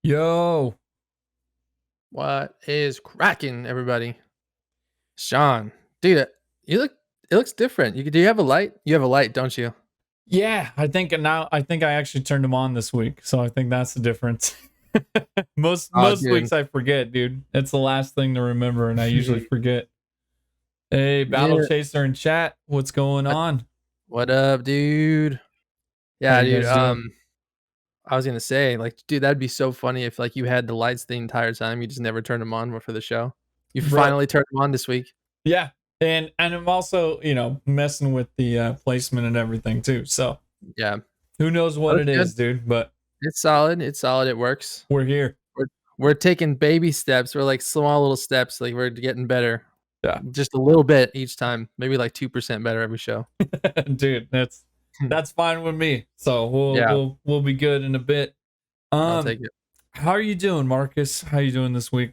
Yo, What is cracking, everybody? Sean, dude, you look. It looks different. Do you have a light? You have a light, don't you? yeah, I think I actually turned them on this week, so I think that's the difference. most Oh, most dude. weeks I forget, dude. It's the last thing to remember, and I usually forget. Hey, Battle Yeah. Chaser in chat, what's going What, on? what up, dude? How Yeah, you dude. guys doing? I was gonna say, like, dude, that'd be so funny if like you had the lights the entire time. You just never turned them on for the show. You Bro, finally turned them on this week. yeah, and I'm also messing with the placement and everything too. So Yeah, who knows what that's it good. is, dude? But It's solid. It's solid. It works. we're here. We're we're taking baby steps. We're like small little steps. Like we're getting better. Yeah, Just a little bit each time. Maybe like 2% better every show. dude, that's fine with me. So we'll Yeah, we'll we'll be good in a bit. I'll Um, take it. How are you doing, Marcus? How you doing this week?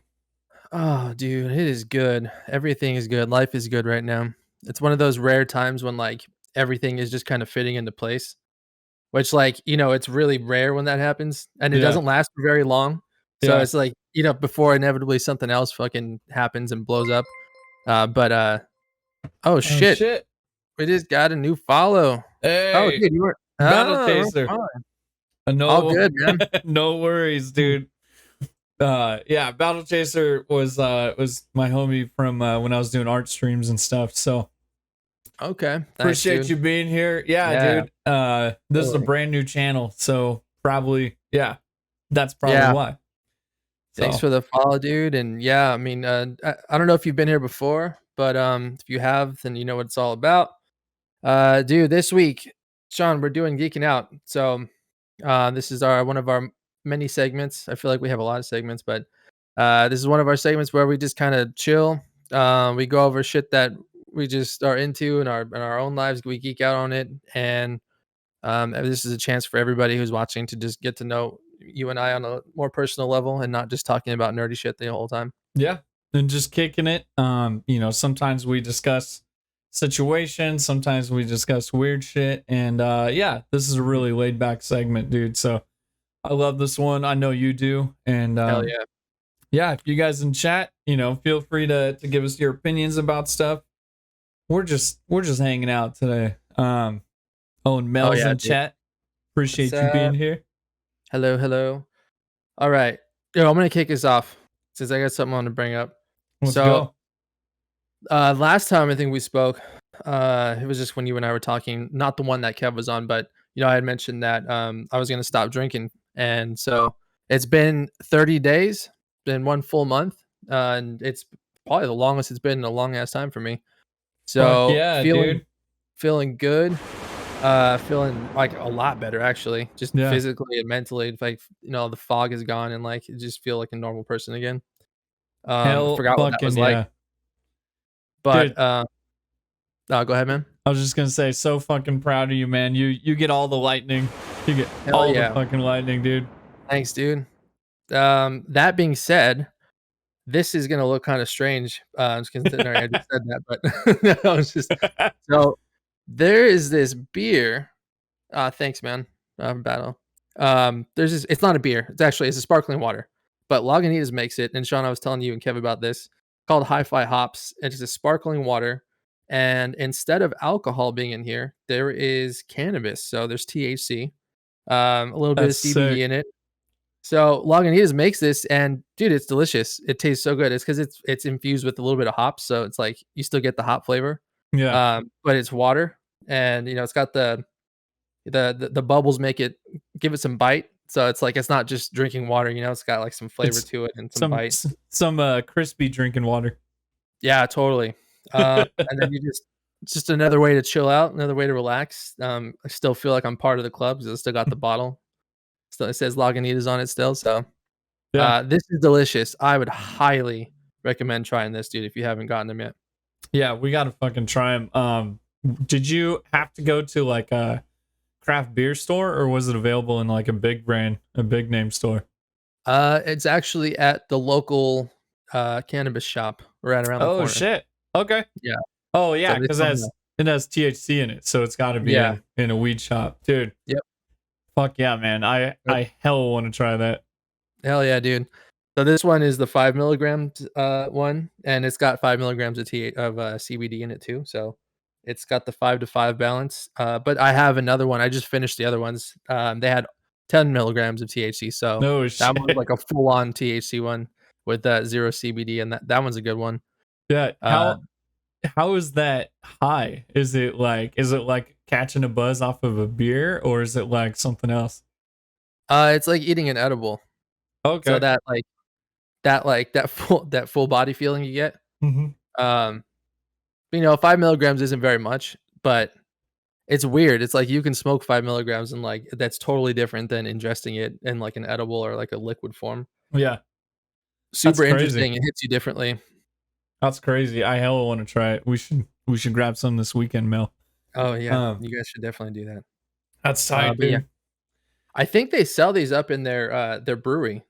Oh, dude, it is good. Everything is good. Life is good right now. It's one of those rare times when like everything is just kind of fitting into place, which like, it's really rare when that happens and it Yeah, doesn't last for very long. So yeah. it's like, before inevitably something else fucking happens and blows up. But oh Oh shit, shit. we just got a new follow. Oh, Hey, dude, you were Battle we're Chaser. fine. All No, good, man. no worries, dude. Yeah, Battle Chaser was my homie from when I was doing art streams and stuff. So Okay. Thanks, appreciate dude. you being here. Yeah, Yeah, dude. This is a totally. brand new channel, so probably that's probably Yeah. why. Thanks So for the follow, dude. And yeah, I mean, I don't know if you've been here before, but if you have, then you know what it's all about. Dude, this week, Sean, we're doing Geeking Out. So this is our one of our many segments. I feel like we have a lot of segments, but this is one of our segments where we just kind of chill. We go over shit that we just are into in our own lives. We geek out on it, and this is a chance for everybody who's watching to just get to know you and I on a more personal level and not just talking about nerdy shit the whole time. yeah, and just kicking it. Sometimes we discuss situations, sometimes we discuss weird shit, and yeah, this is a Mhm. really laid back segment, dude. So I love this one. I know you do, and Hell yeah. yeah, if you guys in chat, feel free to give us your opinions about stuff. We're just hanging out today. Oh, and Oh Mel's yeah, in dude. chat. What's Appreciate you being up? here. Hello, hello. All right. Yo, I'm gonna kick this off since I got something I want to bring up. Let's So go. last time I think we spoke, it was just when you and I were talking, not the one that Kev was on, but I had mentioned that I was gonna stop drinking. And so it's been 30 days, been one full month, and it's probably the longest it's been in a long ass time for me. Fuck So yeah, feeling dude. feeling good, feeling like a lot better actually, just Yeah. physically and mentally. Like the fog is gone and like you just feel like a normal person again. I Hell forgot what that fucking was like, yeah. but Dude, no, go ahead, man. I was just gonna say, so fucking proud of you, man. You get all the lightning. You get Hell all the yeah, fucking lightning, dude. thanks, dude. That being said, this is gonna look kind of strange, just considering I just said that, but no, it's just so there is this beer. Thanks, man. Battle. There's this. It's not a beer. It's a sparkling water. But Lagunitas makes it, and Sean, I was telling you and Kev about this. Called HiFi Hops. It is a sparkling water, and instead of alcohol being in here, there is cannabis. So there's THC, a little bit of That's CBD sick. in it. So Lagunitas makes this, and dude, it's delicious. It tastes so good. It's because it's infused with a little bit of hops, so it's like you still get the hop flavor, Yeah. but it's water, and it's got the bubbles make it give it some bite. So it's like it's not just drinking water, it's got like some flavor It's to it and some some bite. some crispy drinking water. Yeah, totally. And then it's just another way to chill out, another way to relax. I still feel like I'm part of the club because I still got the bottle. Still, it says Lagunitas on it still. So Yeah. this is delicious. I would highly recommend trying this, dude, if you haven't gotten them yet. Yeah, we gotta fucking try them. Did you have to go to like a craft beer store, or was it available in like a big name store? It's actually at the local cannabis shop right around the Oh corner. shit. Okay. Yeah. Oh So yeah, they because sell them. it has THC in it, so it's got to be Yeah. in a weed shop, dude. Yep. Fuck yeah, man. I hell want to try that. Hell yeah, dude. So this one is the 5 milligrams one, and it's got 5 milligrams of CBD in it too. So it's got the 5 to 5 balance. But I have another one. I just finished the other ones. They had 10 milligrams of THC. So No that one's shit. like a full on THC one with that zero CBD, and that one's a good one. Yeah. Uh, How is that high? Is it like catching a buzz off of a beer, or is it like something else? it's like eating an edible. So Okay. that full body feeling you get. Hmm. 5 milligrams isn't very much, but it's weird. It's like you can smoke 5 milligrams and like that's totally different than ingesting it in like an edible or like a liquid form. Yeah, that's Super crazy. interesting. It hits you differently. That's crazy. I hella want to try it. We should grab some this weekend, Mel. Oh yeah, Um, you guys should definitely do that. that's tight, But yeah, dude. I think they sell these up in their brewery.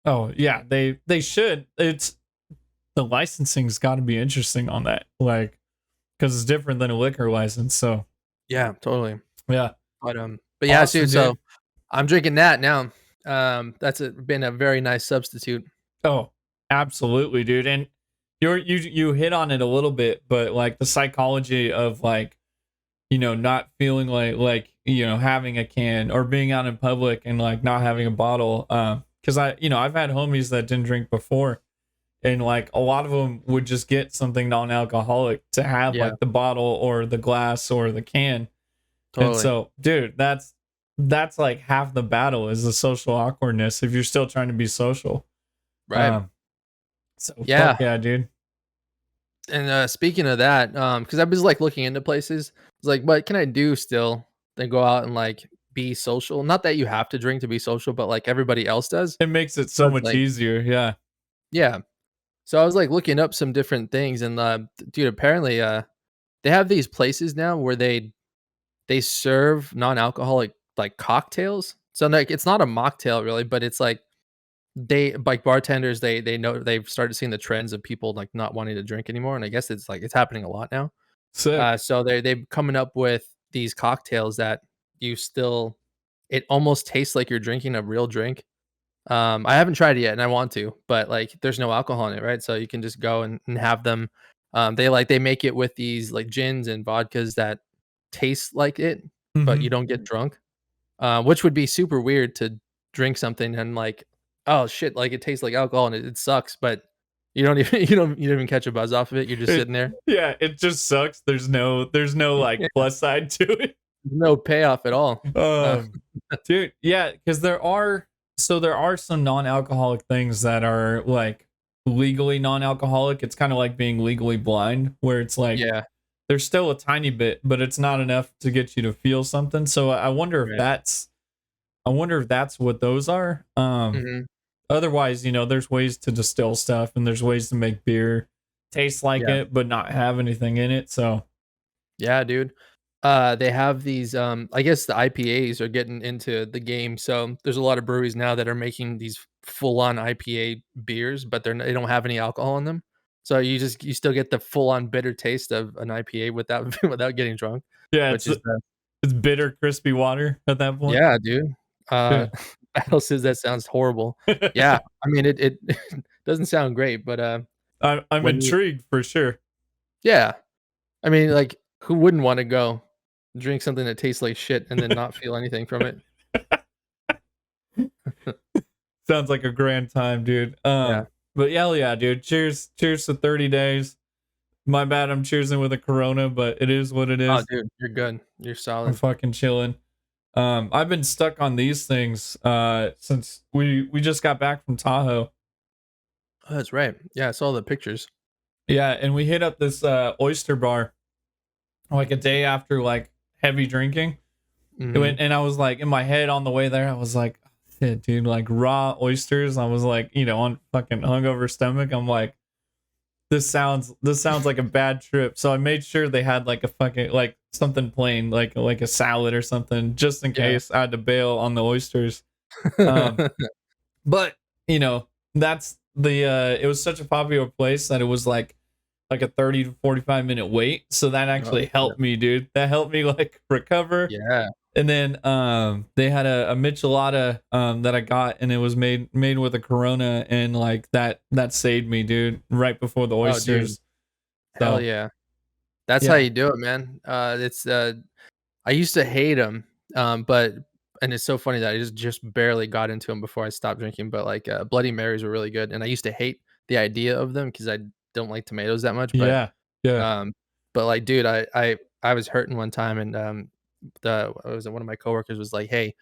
Oh yeah, they should. It's the licensing's got to be interesting on that, like, because it's different than a liquor license. So Yeah, totally. yeah, But yeah, awesome, dude. So dude. I'm drinking that now. Been a very nice substitute. Oh, absolutely, dude. And you hit on it a little bit, but like the psychology of like, not feeling like having a can or being out in public and like not having a bottle. Because I've had homies that didn't drink before, and like a lot of them would just get something non-alcoholic to have, Yeah, like the bottle or the glass or the can. And totally. so, dude, that's like half the battle is the social awkwardness if you're still trying to be social. Right. Um, so fuck Yeah. yeah, dude. And speaking of that, because I was like looking into places, it's like, what can I do still? Then go out and like be social. Not that you have to drink to be social, but like everybody else does. It makes it So so it's much like, easier. Yeah. yeah. So I was like looking up some different things, and dude, apparently, they have these places now where they serve non-alcoholic like cocktails. So like, it's not a mocktail really, but it's like they like bartenders. They know they've started seeing the trends of people like not wanting to drink anymore, and I guess it's like it's happening a lot now. Sick. So they're coming up with these cocktails that you still it almost tastes like you're drinking a real drink. I haven't tried it yet and I want to, but like there's no alcohol in it, right? So you can just go and have them. They make it with these like gins and vodkas that taste like it, but Hmm. you don't get drunk. Which would be super weird to drink something and like, oh shit, like it tastes like alcohol and it sucks, but you don't even you don't even catch a buzz off of it. You're just It sitting there. yeah, it just sucks. There's no like plus side to it. No payoff at all. Uh, Um, dude, yeah, because there are some non-alcoholic things that are like legally non-alcoholic. It's kind of like being legally blind, where it's like yeah, there's still a tiny bit, but it's not enough to get you to feel something. So right. I wonder if that's what those are. Mhm. Otherwise, there's ways to distill stuff and there's ways to make beer taste like Yeah. it but not have anything in it. So Yeah, dude. They have these, I guess the IPAs are getting into the game. So there's a lot of breweries now that are making these full on IPA beers, but they don't have any alcohol in them. So you still get the full on bitter taste of an IPA without without getting drunk, yeah, which it's is it's bitter, crispy water at that point. yeah, dude. Uh, Yeah. Battle says that sounds horrible. Yeah, I mean it doesn't sound great, but I'm when you intrigued for sure. yeah, I mean like who wouldn't want to go drink something that tastes like shit and then not feel anything from it? Sounds like a grand time, dude. Yeah. But yeah, dude. Cheers to 30 days. My bad, I'm cheersing with a Corona, but it is what it Oh, is. dude, you're good. You're I'm solid. fucking chilling. I've been stuck on these things since we just got back from Tahoe. Oh, that's right. Yeah, I saw the pictures. Yeah, and we hit up this oyster bar like a day after like heavy drinking. Mhm. And I was like in my head on the way there, I was like, shit, dude, like raw oysters. I was like, on fucking hungover stomach. I'm like, this sounds like a bad trip. So I made sure they had like a fucking like something plain, like a salad or something, just in Yeah. case I had to bail on the oysters. Um, but that's the it was such a popular place that it was like a 30 to 45 minute wait. So that Oh, actually shit. helped me, dude. That helped me like recover. Yeah. And then they had a michelada that I got, and it was made with a Corona, and like that saved me, dude, right before the Oh, dude, oysters. hell So yeah. That's how yeah. you do it, man. It's I used to hate them, but and it's so funny that I just barely got into them before I stopped drinking. But like Bloody Marys were really good, and I used to hate the idea of them because I don't like tomatoes that much. Yeah. Yeah. Um, but like, dude, I was hurting one time, and the what was it, one of my coworkers was like, "Hey,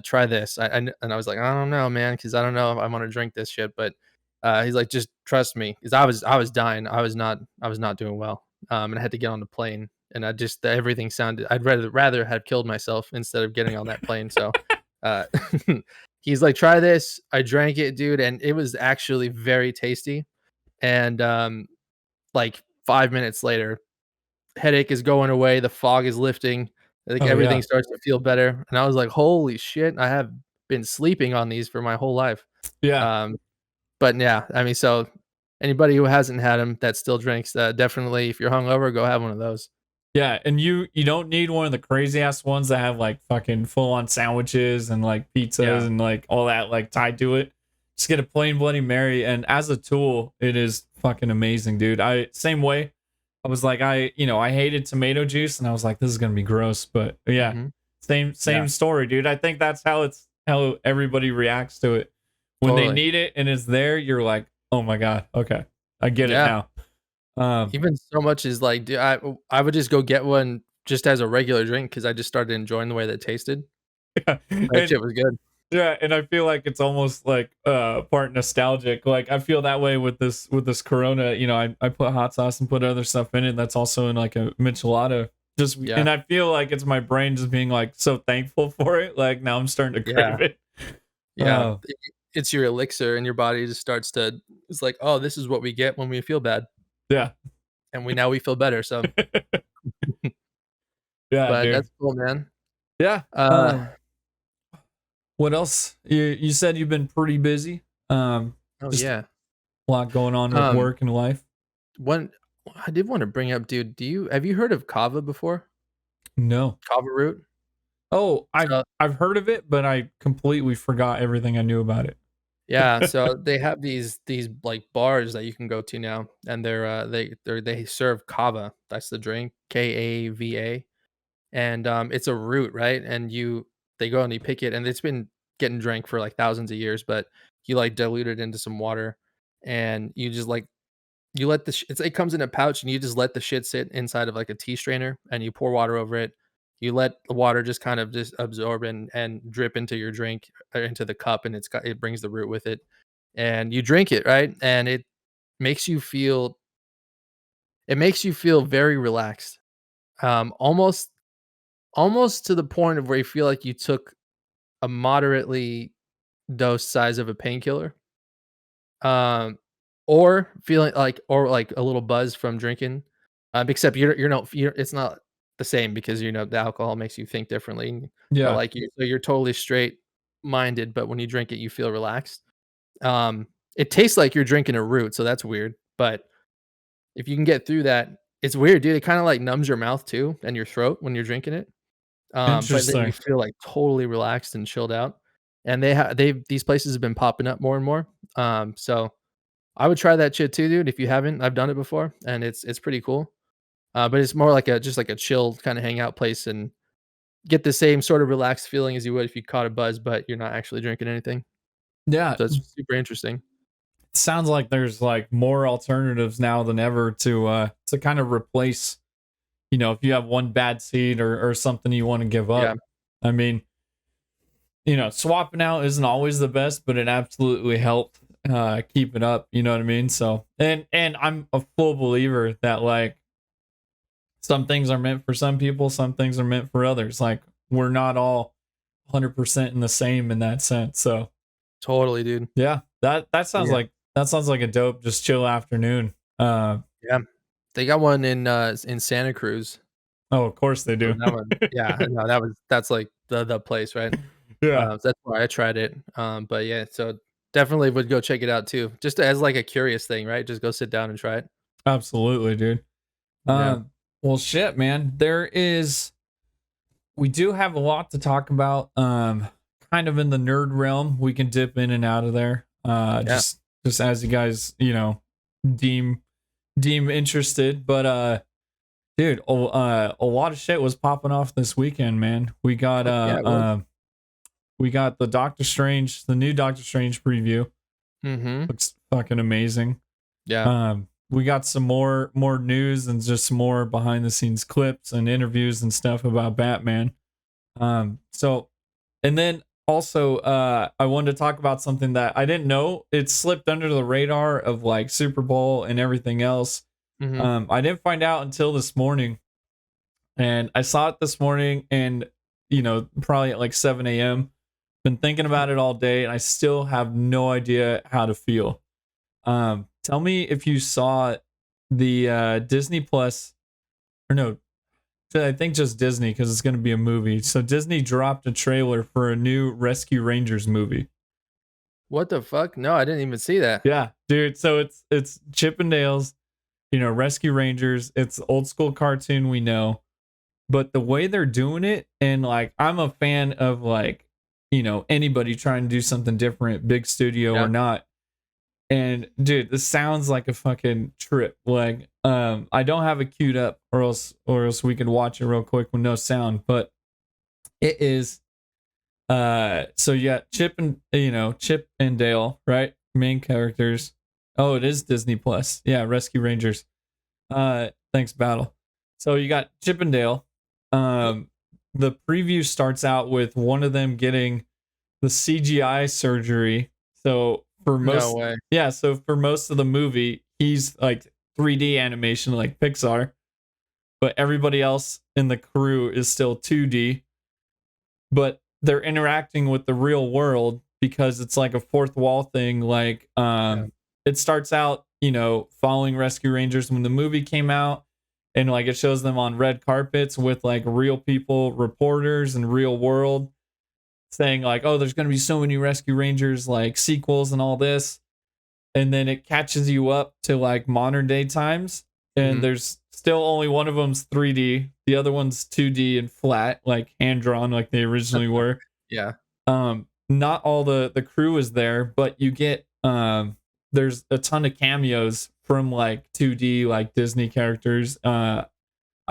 try this." And I was like, "I don't know, man, because I don't know if I want to drink this shit." But he's like, "Just trust me," because I was dying. I was not doing well. And I had to get on the plane, and I just everything sounded. I'd rather have killed myself instead of getting on that plane. So, uh, he's like, "Try this." I drank it, dude, and it was actually very tasty. And like 5 minutes later, headache is going away, the fog is lifting, like Oh everything yeah. starts to feel better. And I was like, "Holy shit, I have been sleeping on these for my whole life." Yeah. Um, but yeah, I mean, so anybody who hasn't had them that still drinks, definitely if you're hungover, go have one of those. Yeah, and you don't need one of the crazy ass ones that have like fucking full on sandwiches and like pizzas Yeah. and like all that like tied to it. Just get a plain Bloody Mary, and as a tool, it is fucking amazing, dude. I same way. I was like, I hated tomato juice, and I was like, this is gonna be gross, but yeah, Mhm. same Yeah, story, dude. I think that's how everybody reacts to it when they totally. need it and it's there. You're like, oh my god, okay, I get it Yeah. now. Um, Even so much as like, I would just go get one just as a regular drink because I just started enjoying the way that it tasted. That and shit was good. yeah, and I feel like it's almost like part nostalgic. Like I feel that way with this Corona. I put hot sauce and put other stuff in it that's also in like a michelada. Just Yeah. and I feel like it's my brain just being like so thankful for it. Like now I'm starting to Yeah. crave it. Yeah. Uh It's your elixir and your body just starts to it's like, "Oh, this is what we get when we feel bad." yeah. And we feel better, so Yeah, but dude. that's cool, man. Yeah. Uh, What else? You said you've been pretty busy. oh, Just yeah. a lot going on with Um, work and life. one I did wanna bring up, dude, have you heard of kava before? No. Kava root? Oh, So I've heard of it, but I completely forgot everything I knew about it. yeah, so they have these, like, bars that you can go to now, and they serve kava, that's the drink, Kava, and, it's a root, right? And they go and they pick it, and it's been getting drank for, like, thousands of years, but you, like, dilute it into some water, and you just, like you let it comes in a pouch, and you just let the shit sit inside of, like, a tea strainer, and you pour water over it. You let the water just kind of just absorb and drip into your drink or into the cup, and it brings the root with it, and you drink it, right? And makes you feel it makes you feel very relaxed, almost to the point of where you feel like you took a moderately dose size of a painkiller. Um, or like a little buzz from drinking, except it's not the same because, the alcohol makes you think differently, but, Yeah. like, you're totally straight minded, but when you drink it, you feel relaxed. Um, it tastes like you're drinking a root, so that's weird, but if you can get through that it's weird, dude, it kinda, like, numbs your mouth too and your throat when you're drinking it, but then you Interesting. feel, like, totally relaxed and chilled out, and these places have been popping up more and more, so I would try that shit too, dude, if you haven't. I've done it before, and it's pretty cool. But it's more like a chill kinda hangout place and get the same sort of relaxed feeling as you would if you caught a buzz, but you're not actually drinking anything. Yeah. So it's super interesting. Sounds like there's like more alternatives now than ever to kind of replace, if you have one bad seed or something you want to give Yeah, up. I mean, swapping out isn't always the best, but it absolutely helped keep it up, you know what I mean? So and I'm a full believer that like some things are meant for some people, some things are meant for others. Like we're not all 100% in the same in that sense. So totally, dude. yeah, Yeah, that sounds like a dope, just chill afternoon. yeah. They got one in Santa Cruz. Oh, of course they So do. that one yeah, no, that's like the place, right? Yeah, So that's why I tried it. But yeah, so definitely would go check it out too, just as like a curious thing, right? Just go sit down and try it. absolutely, dude. Yeah. Well, shit, man. There is we do have a lot to talk about. Kind of in the nerd realm, we can dip in and out of there. Yeah. Just as you guys, deem interested. But dude, a lot of shit was popping off this weekend, man. Yeah, it was. We got the new Doctor Strange preview. Mm-hmm. Looks fucking amazing. Yeah. We got some more news and just some more behind the scenes clips and interviews and stuff about Batman. So, and then also, I wanted to talk about something that I didn't know. It slipped under the radar of like Super Bowl and everything else. Mm-hmm. I didn't find out until this morning, and I saw it this morning, and probably at like 7 a.m. Been thinking about it all day, and I still have no idea how to feel. Tell me if you saw the Disney Plus, or no, I think just Disney because it's going to be a movie. So Disney dropped a trailer for a new Rescue Rangers movie. What the fuck? No, I didn't even see that. Yeah, dude. So it's Chippendales, Rescue Rangers. It's old school cartoon we know, but the way they're doing it, and like I'm a fan of like anybody trying to do something different, big studio Yeah. or not. And dude, this sounds like a fucking trip. Like, I don't have it queued up, or else we could watch it real quick with no sound. But it is, so yeah, Chip and Dale, right? Main characters. Oh, it is Disney Plus. Yeah, Rescue Rangers. Thanks, Battle. So you got Chip and Dale. The preview starts out with one of them getting the CGI surgery. So for No most, way. yeah, so for most of the movie, he's like 3D animation like Pixar, but everybody else in the crew is still 2D. But they're interacting with the real world because it's like a fourth wall thing. Like, Yeah. it starts out, following Rescue Rangers when the movie came out, and like it shows them on red carpets with like real people, reporters, and real world saying like, oh, there's going to be so many Rescue Rangers like sequels and all this. And then it catches you up to like modern day times, and Mm-hmm. there's still only one of them's 3D, the other one's 2D and flat, like hand drawn like they originally were. Yeah. Not all the crew is there, but you get there's a ton of cameos from like 2D like Disney characters. I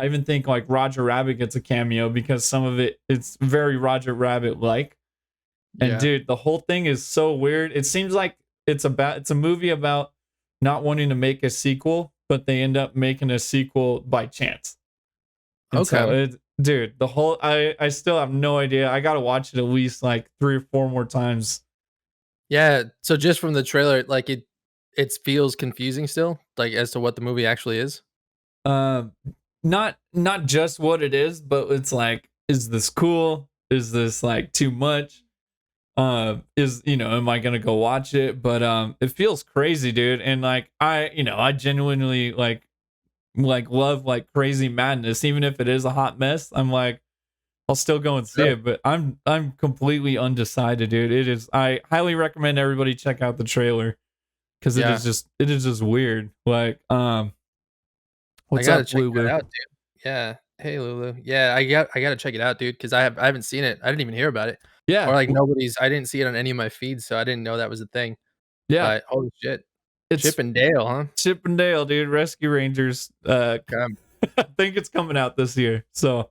even think like Roger Rabbit gets a cameo because some of it's very Roger Rabbit like. And Yeah. dude, the whole thing is so weird. It seems like it's a movie about not wanting to make a sequel, but they end up making a sequel by chance. And so Okay. dude, I still have no idea. I gotta watch it at least like 3 or 4 more times. Yeah. So just from the trailer, like it feels confusing still, like as to what the movie actually is. Um, not just what it is, but it's like, is this cool? Is this like too much? Is am I gonna go watch it? But it feels crazy, dude. And like I genuinely like love like crazy madness, even if it is a hot mess. I'm like, I'll still go and see Sure. it, but I'm completely undecided, dude. It is. I highly recommend everybody check out the trailer because Yeah. it is just weird. Like, I what's gotta up, check that Lulu? out, dude. Yeah. Hey, Lulu. Yeah, I gotta check it out, dude, because I haven't seen it. I didn't even hear about it. Yeah, Or like I didn't see it on any of my feeds, so I didn't know that was a thing. yeah. But holy shit. It's Chip and Dale, huh? Chip and Dale, dude. Rescue Rangers. Okay. I think it's coming out this year. So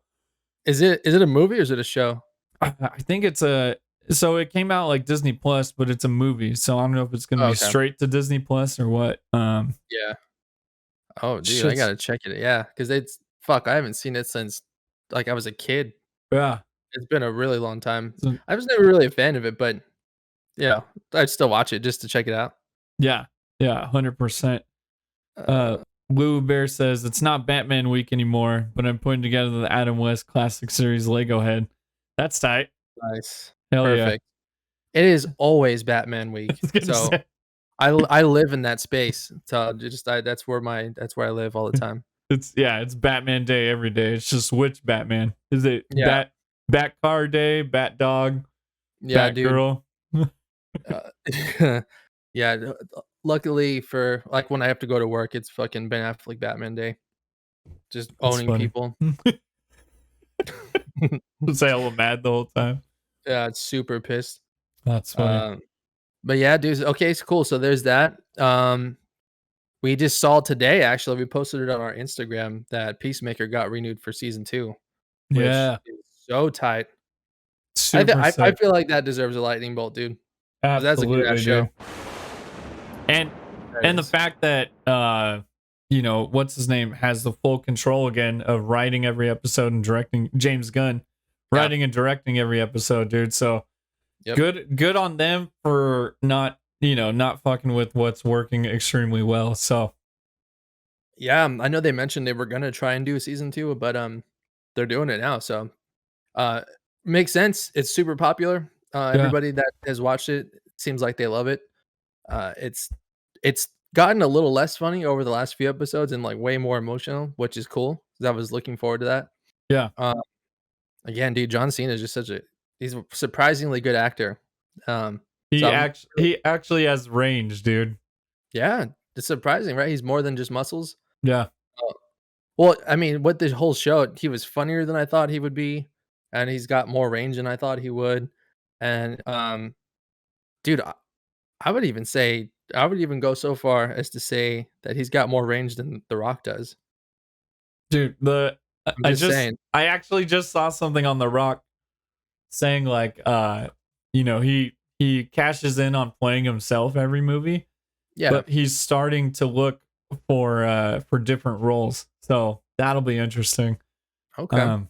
Is it a movie or is it a show? I think it's a. So it came out like Disney Plus, but it's a movie. So I don't know if it's gonna Oh, be okay. straight to Disney Plus or what. Yeah. Oh, dude, I Shit's gotta check it. Yeah, because it's fuck, I haven't seen it since like I was a kid. yeah. It's been a really long time. So, I was never really a fan of it, but yeah, I'd still watch it just to check it out. yeah, yeah, 100%. Uh, Uh, Lou Bear says it's not Batman week anymore, but I'm putting together the Adam West Classic Series Lego head. That's tight. nice. Hell yeah. Perfect. It is always Batman I week, was gonna so say I live in that space. So that's where I live all the time. it's Batman Day every day. It's just which Batman is it? Yeah. Bat Car Day, Bat Dog, Yeah, Bat dude. Girl. Uh, yeah, luckily for like when I have to go to work, it's fucking Ben Affleck Batman Day. Just That's owning funny. people. Say I was mad the whole time. Yeah, it's super pissed. That's funny. Um, but yeah, dude. Okay, it's cool. So there's that. We just saw today, actually, we posted it on our Instagram that Peacemaker got renewed for season 2, which Yeah, is so tight. super I sick. feel like that deserves a lightning bolt, dude, 'cause that's a good ass Absolutely, show. dude. And That and the is. fact that what's his name has the full control again of writing every episode and directing, James Gunn, Yeah. writing and directing every episode, dude. So Yep. good on them for not fucking with what's working extremely well. So Yeah, I know they mentioned they were gonna try and do a season 2, but, they're doing it now, so, uh, makes sense. It's super popular. yeah, Everybody that has watched it seems like they love it. It's gotten a little less funny over the last few episodes and, like, way more emotional, which is cool 'cause I was looking forward to that. yeah. Uh, Again, dude, John Cena is just he's a surprisingly good actor. So I'm He actually has range, dude. yeah, it's surprising, right? He's more than just muscles. Yeah, Uh, well, I mean, with the whole show, he was funnier than I thought he would be, and he's got more range than I thought he would. And dude, I would even say I would even go so far as to say that he's got more range than The Rock does. dude. I'm just saying. I actually just saw something on The Rock saying like he cashes in on playing himself every movie, Yeah. but he's starting to look for different roles. So that'll be interesting. Okay. Um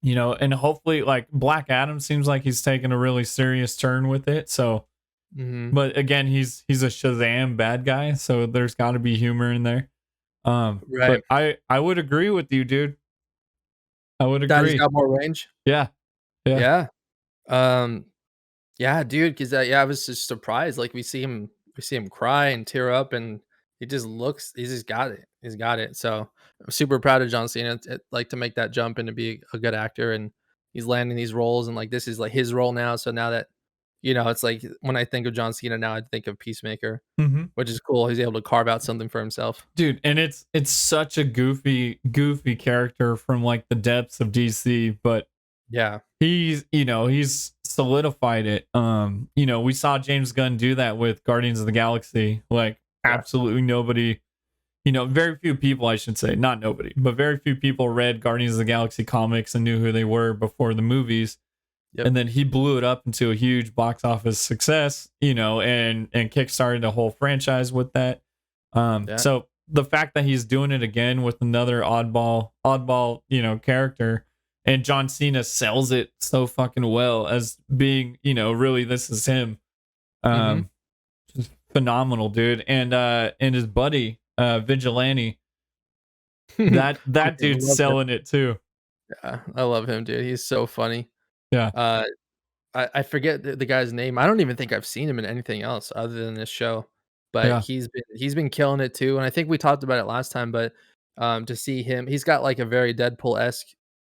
and hopefully like Black Adam seems like he's taking a really serious turn with it. So Mhm. but again, he's a Shazam bad guy, so there's got to be humor in there. Right. But I would agree with you, dude. I would That he's agree. got more range? Yeah. Yeah. Yeah. Um, yeah, dude, 'cause, yeah, I was just surprised, like, we see him cry and tear up, and he just looks he's just got it. He's got it, so, I'm super proud of John Cena like, to make that jump and to be a good actor, and he's landing these roles, and, like, this is, like, his role now, so now that it's like, when I think of John Cena now, I think of Peacemaker, Mhm. which is cool. He's able to carve out something for himself. Dude, and it's such a goofy character from like the depths of DC, but Yeah. he's solidified it. We saw James Gunn do that with Guardians of the Galaxy. Like Yeah. absolutely nobody, very few people, I should say, not nobody, but very few people read Guardians of the Galaxy comics and knew who they were before the movies. Yep. And then he blew it up into a huge box office success, and kickstarted a whole franchise with that. Yeah. So the fact that he's doing it again with another oddball, character, and John Cena sells it so fucking well as being, really this is him. Mhm. Um, just phenomenal, dude. And his buddy, Vigilante, that I dude's love him. selling it too. Yeah, I love him, dude. He's so funny. Yeah, Uh, I forget the guy's name. I don't even think I've seen him in anything else other than this show, but yeah, he's been killing it too, and I think we talked about it last time, but, to see him he's got, like, a very Deadpool-esque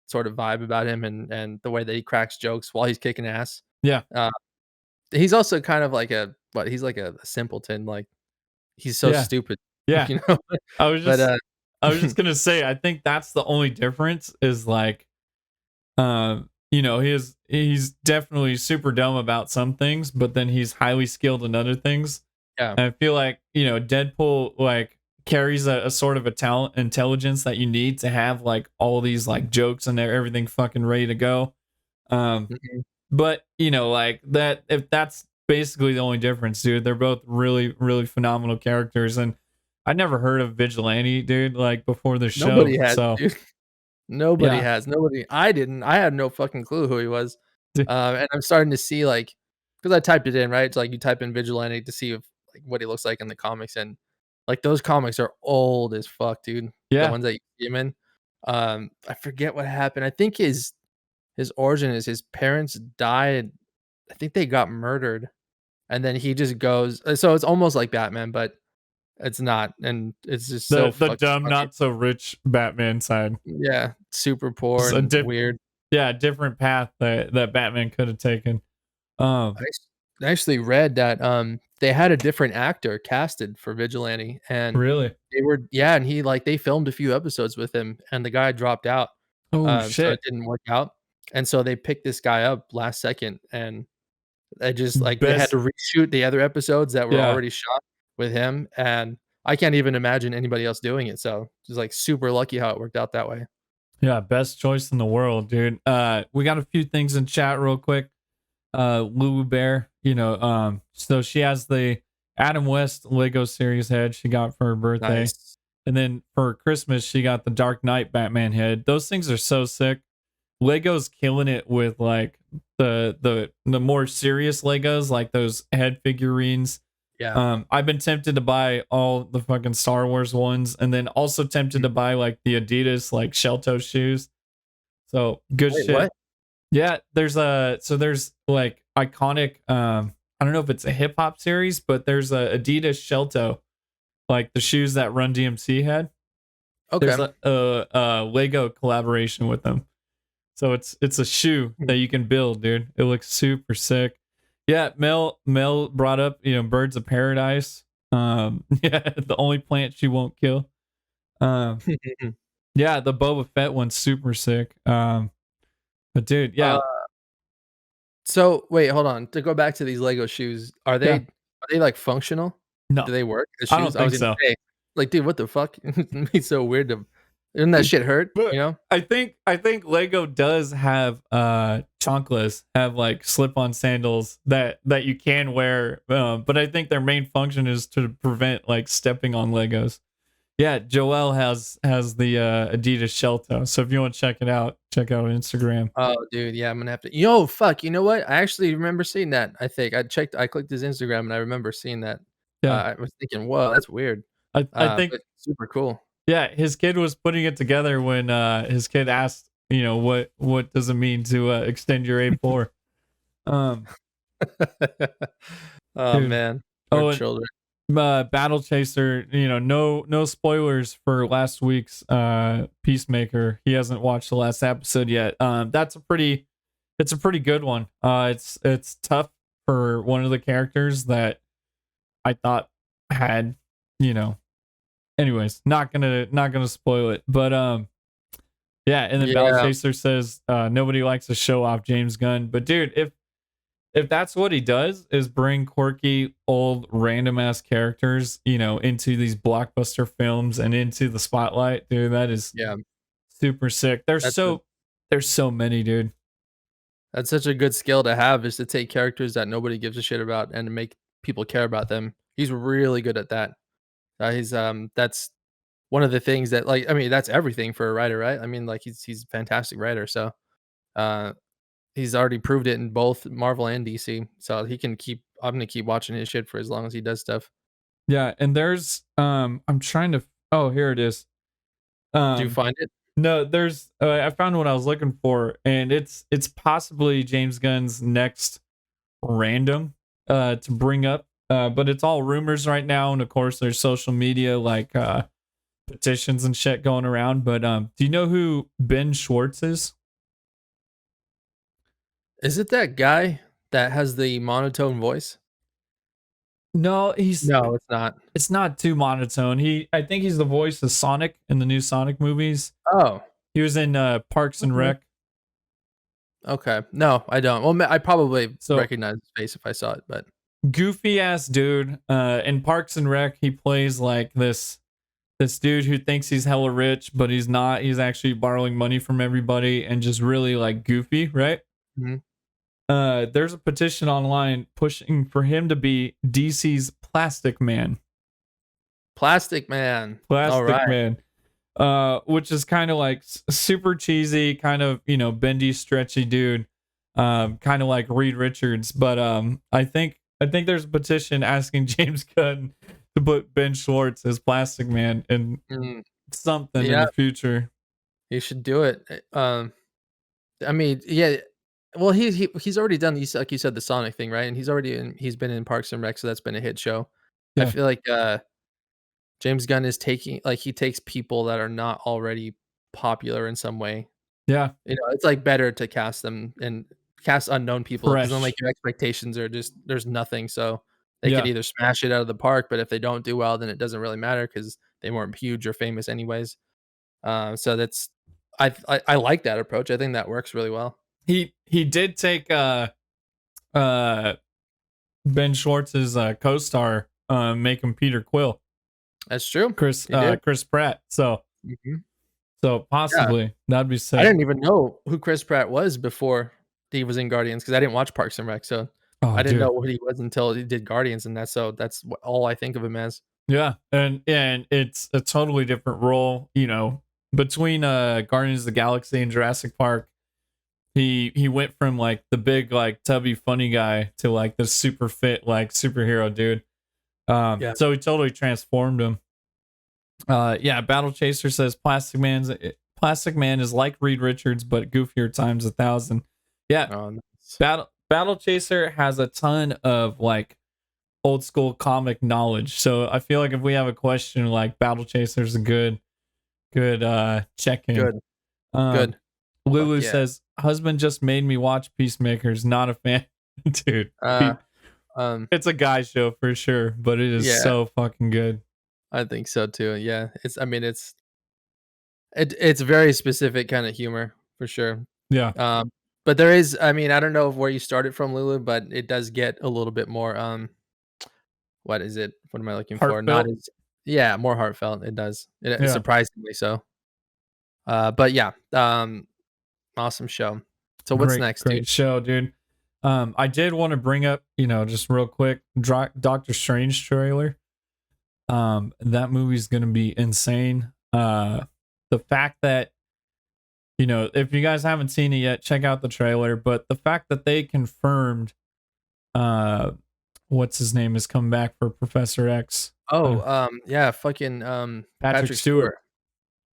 sort of vibe about him and the way that he cracks jokes while he's kicking ass. yeah, Uh, he's also kind of like he's like a simpleton, like, he's so yeah, stupid, yeah. you know? I was But, just I was just gonna say, I think that's the only difference is like, he's definitely super dumb about some things, but then he's highly skilled in other things. yeah, And I feel like, Deadpool like carries a sort of a talent intelligence that you need to have like all these like jokes and everything fucking ready to go. Um, mhm. but like that, if that's basically the only difference, dude, they're both really, really phenomenal characters. And I never heard of Vigilante, dude, like before the show. Nobody has, So dude. Nobody yeah. has. Nobody I didn't. I had no fucking clue who he was. And I'm starting to see, like, because I typed it in, right? It's like you type in vigilante to see if, like, what he looks like in the comics, and, like, those comics are old as fuck, dude. The Yeah. ones that you see him in. I forget what happened. I think his origin is his parents died. I think they got murdered, and then he just goes so it's almost like Batman, but it's not, and it's just so The fucking dumb, funny. not so rich Batman side. Yeah, super poor It's a and weird. different path that Batman could have taken. Um, I actually read that, they had a different actor casted for Vigilante, and really? they were yeah, and he like, they filmed a few episodes with him, and the guy dropped out. Oh So it shit. didn't work out, and so they picked this guy up last second, and I just like they had Best. to reshoot the other episodes that were Yeah. already shot with him, and I can't even imagine anybody else doing it. So just like super lucky how it worked out that way. Yeah, best choice in the world, dude. We got a few things in chat real quick. Lulu Bear, so she has the Adam West Lego series head she got for her birthday. Nice. And then for Christmas, she got the Dark Knight Batman head. Those things are so sick. Lego's killing it with like the more serious Legos, like those head figurines. Yeah. I've been tempted to buy all the fucking Star Wars ones, and then also tempted Mm. to buy like the Adidas like shell toe shoes. So good Wait, shit. what? Yeah, there's like iconic I don't know if it's a hip hop series, but there's a Adidas shell toe, like the shoes that Run DMC had. There's Okay. a Lego collaboration with them. So it's a shoe Mm. that you can build, dude. It looks super sick. Yeah, Mel brought up, birds of paradise. Yeah, the only plant she won't kill. Um, yeah, the Boba Fett one's super sick. But dude, Uh, yeah, so wait, hold on. To go back to these Lego shoes, yeah, are they like functional? no, Do they work? The I don't shoes? I think was gonna so. say, like, dude, what the fuck? It's so weird to. Doesn't that shit hurt? But You know? I think Lego does have chanclas, have like slip-on sandals that you can wear. But I think their main function is to prevent like stepping on Legos. Yeah, Joel has the Adidas shell toe. So if you want to check it out, check out Instagram. Oh, dude, yeah, I'm gonna have to. Yo, fuck. You know what? I actually remember seeing that. I think I clicked his Instagram and I remember seeing that. Yeah. I was thinking, whoa, that's weird. I think But super cool. yeah, his kid was putting it together when his kid asked, what does it mean to extend your A4? Um Oh dude. man, poor Oh, and children. Battle Chaser, no spoilers for last week's Peacemaker. He hasn't watched the last episode yet. It's a pretty good one. It's tough for one of the characters that I thought had, you know. Anyways, not gonna spoil it. But yeah, and then Battle Yeah, Chaser says nobody likes to show off James Gunn. But dude, if that's what he does is bring quirky old random ass characters into these blockbuster films and into the spotlight, dude, that is yeah. super sick. That's a There's so many, dude. that's such a good skill to have is to take characters that nobody gives a shit about and to make people care about them. He's really good at that. He's that's one of the things that like I mean that's everything for a writer, right? I mean like he's a fantastic writer. So uh he's already proved it in both Marvel and DC. So he can keep I'm gonna keep watching his shit for as long as he does stuff. Yeah, and there's I'm trying to oh, here it is. Do you um find it? no, there's I found what I was looking for, and it's possibly James Gunn's next random to bring up, but it's all rumors right now, and of course there's social media like petitions and shit going around. But do you know who Ben Schwartz is? Is it that guy that has the monotone voice? No, No, it's not. it's not too monotone. I think he's the voice of Sonic in the new Sonic movies. Oh, He was in Parks and okay. Rec. Okay. No, I don't. Well, I probably So recognize his face if I saw it, but goofy ass dude. In Parks and Rec, he plays like this dude who thinks he's hella rich, but he's not. He's actually borrowing money from everybody and just really like goofy, right? mhm. There's a petition online pushing for him to be DC's Plastic Man. Plastic Man. All Plastic right. Man. Which is kind of like super cheesy, kind of, bendy, stretchy dude. Kind of like Reed Richards. But I think there's a petition asking James Gunn to put Ben Schwartz as Plastic Man in Mm, something in yeah, the future. he should do it. I mean, yeah. Well, he's already done these, like you said, the Sonic thing, right? And he's been in Parks and Rec, so that's been a hit show. I Yeah. feel like James Gunn is taking like he takes people that are not already popular in some way. Yeah. You know, it's like better to cast them and cast unknown people because then like Fresh. your expectations are just there's nothing. So they could Yeah. either smash it out of the park, but if they don't do well, then it doesn't really matter because they weren't huge or famous anyways. So that's I like that approach. I think that works really well. He did take uh Ben Schwartz's co-star, make him Peter Quill, That's true. Chris He did. Chris Pratt. So Mhm. Yeah. possibly that'd be I sick. didn't even know who Chris Pratt was before he was in Guardians because I didn't watch Parks and Rec, so Oh, I didn't know dude. what he was until he did Guardians, and that's all I think of him as. Yeah, and it's a totally different role, between Guardians of the Galaxy and Jurassic Park. He went from like the big like tubby funny guy to like the super fit like superhero dude. Yeah. So he totally transformed him. Yeah, Battle Chaser says Plastic Man is like Reed Richards but goofier times 1,000. Yeah, Oh, nice. Battle Chaser has a ton of like old school comic knowledge. So I feel like if we have a question, like Battle Chaser's a good check in. Good. Um Good. Fuck Lulu yeah. says, husband just made me watch Peacemakers. Not a fan. Dude. Uh, um, It's a guy show for sure, but it is yeah, so fucking good. I think so too. Yeah. I mean, it's very specific kind of humor for sure. Yeah. Um, but there is, I mean, I don't know where you started from, Lulu, but it does get a little bit more, what is it? What am I looking for? Not Heartfelt. as, yeah, more heartfelt. It does. Yeah. Surprisingly so. But yeah, awesome show. So what's next, dude? Great show, dude. I did want to bring up, just real quick, Doctor Strange trailer. That movie's gonna be insane. The fact that, if you guys haven't seen it yet, check out the trailer. But the fact that they confirmed, uh, what's his name is coming back for Professor X. Oh, yeah, fucking Patrick Patrick Stewart. Stewart.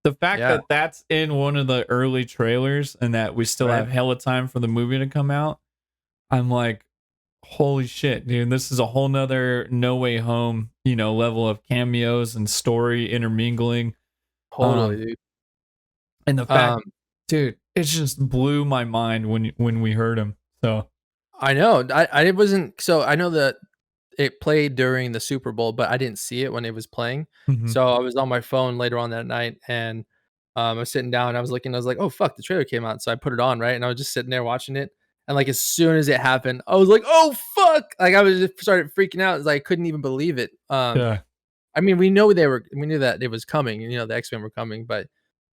The fact Yeah. that that's in one of the early trailers and that we still Right. have hella time for the movie to come out, I'm like, holy shit, dude, this is a whole nother No Way Home, level of cameos and story intermingling. Totally, Um, dude. and the fact, Um, dude, it just blew my mind when we heard him. So I know. I wasn't so I know that it played during the Super Bowl, but I didn't see it when it was playing. mhm. So I was on my phone later on that night and I was sitting down, I was looking, I was like, "Oh fuck, the trailer came out." So I put it on, right? And I was just sitting there watching it. And like as soon as it happened, I was like, "Oh fuck." Like I was just started freaking out. It's like I couldn't even believe it. Yeah, I mean, we knew that it was coming, the X-Men were coming, but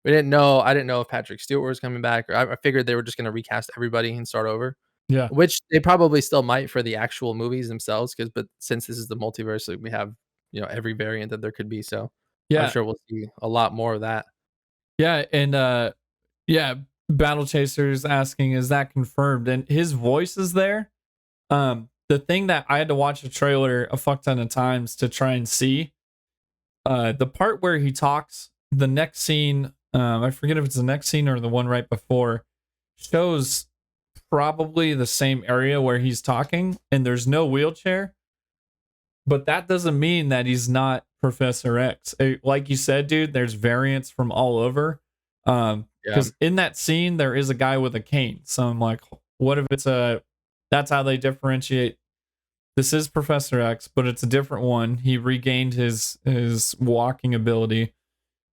I didn't know if Patrick Stewart was coming back, or I figured they were just gonna recast everybody and start over, yeah, which they probably still might for the actual movies themselves, but since this is the multiverse, like, we have, every variant that there could be, so I'm yeah, sure we'll see a lot more of that. yeah, and yeah. Battle Chasers asking, is that confirmed? And his voice is there. The thing that I had to watch the trailer a fuck ton of times to try and see, the part where he talks, the next scene, I forget if it's the next scene or the one right before, shows probably the same area where he's talking, and there's no wheelchair. But that doesn't mean that he's not Professor X. Like you said, dude, there's variants from all over. Yeah, Because in that scene there is a guy with a cane. So I'm like, what if it's a? That's how they differentiate. This is Professor X, but it's a different one. He regained his walking ability,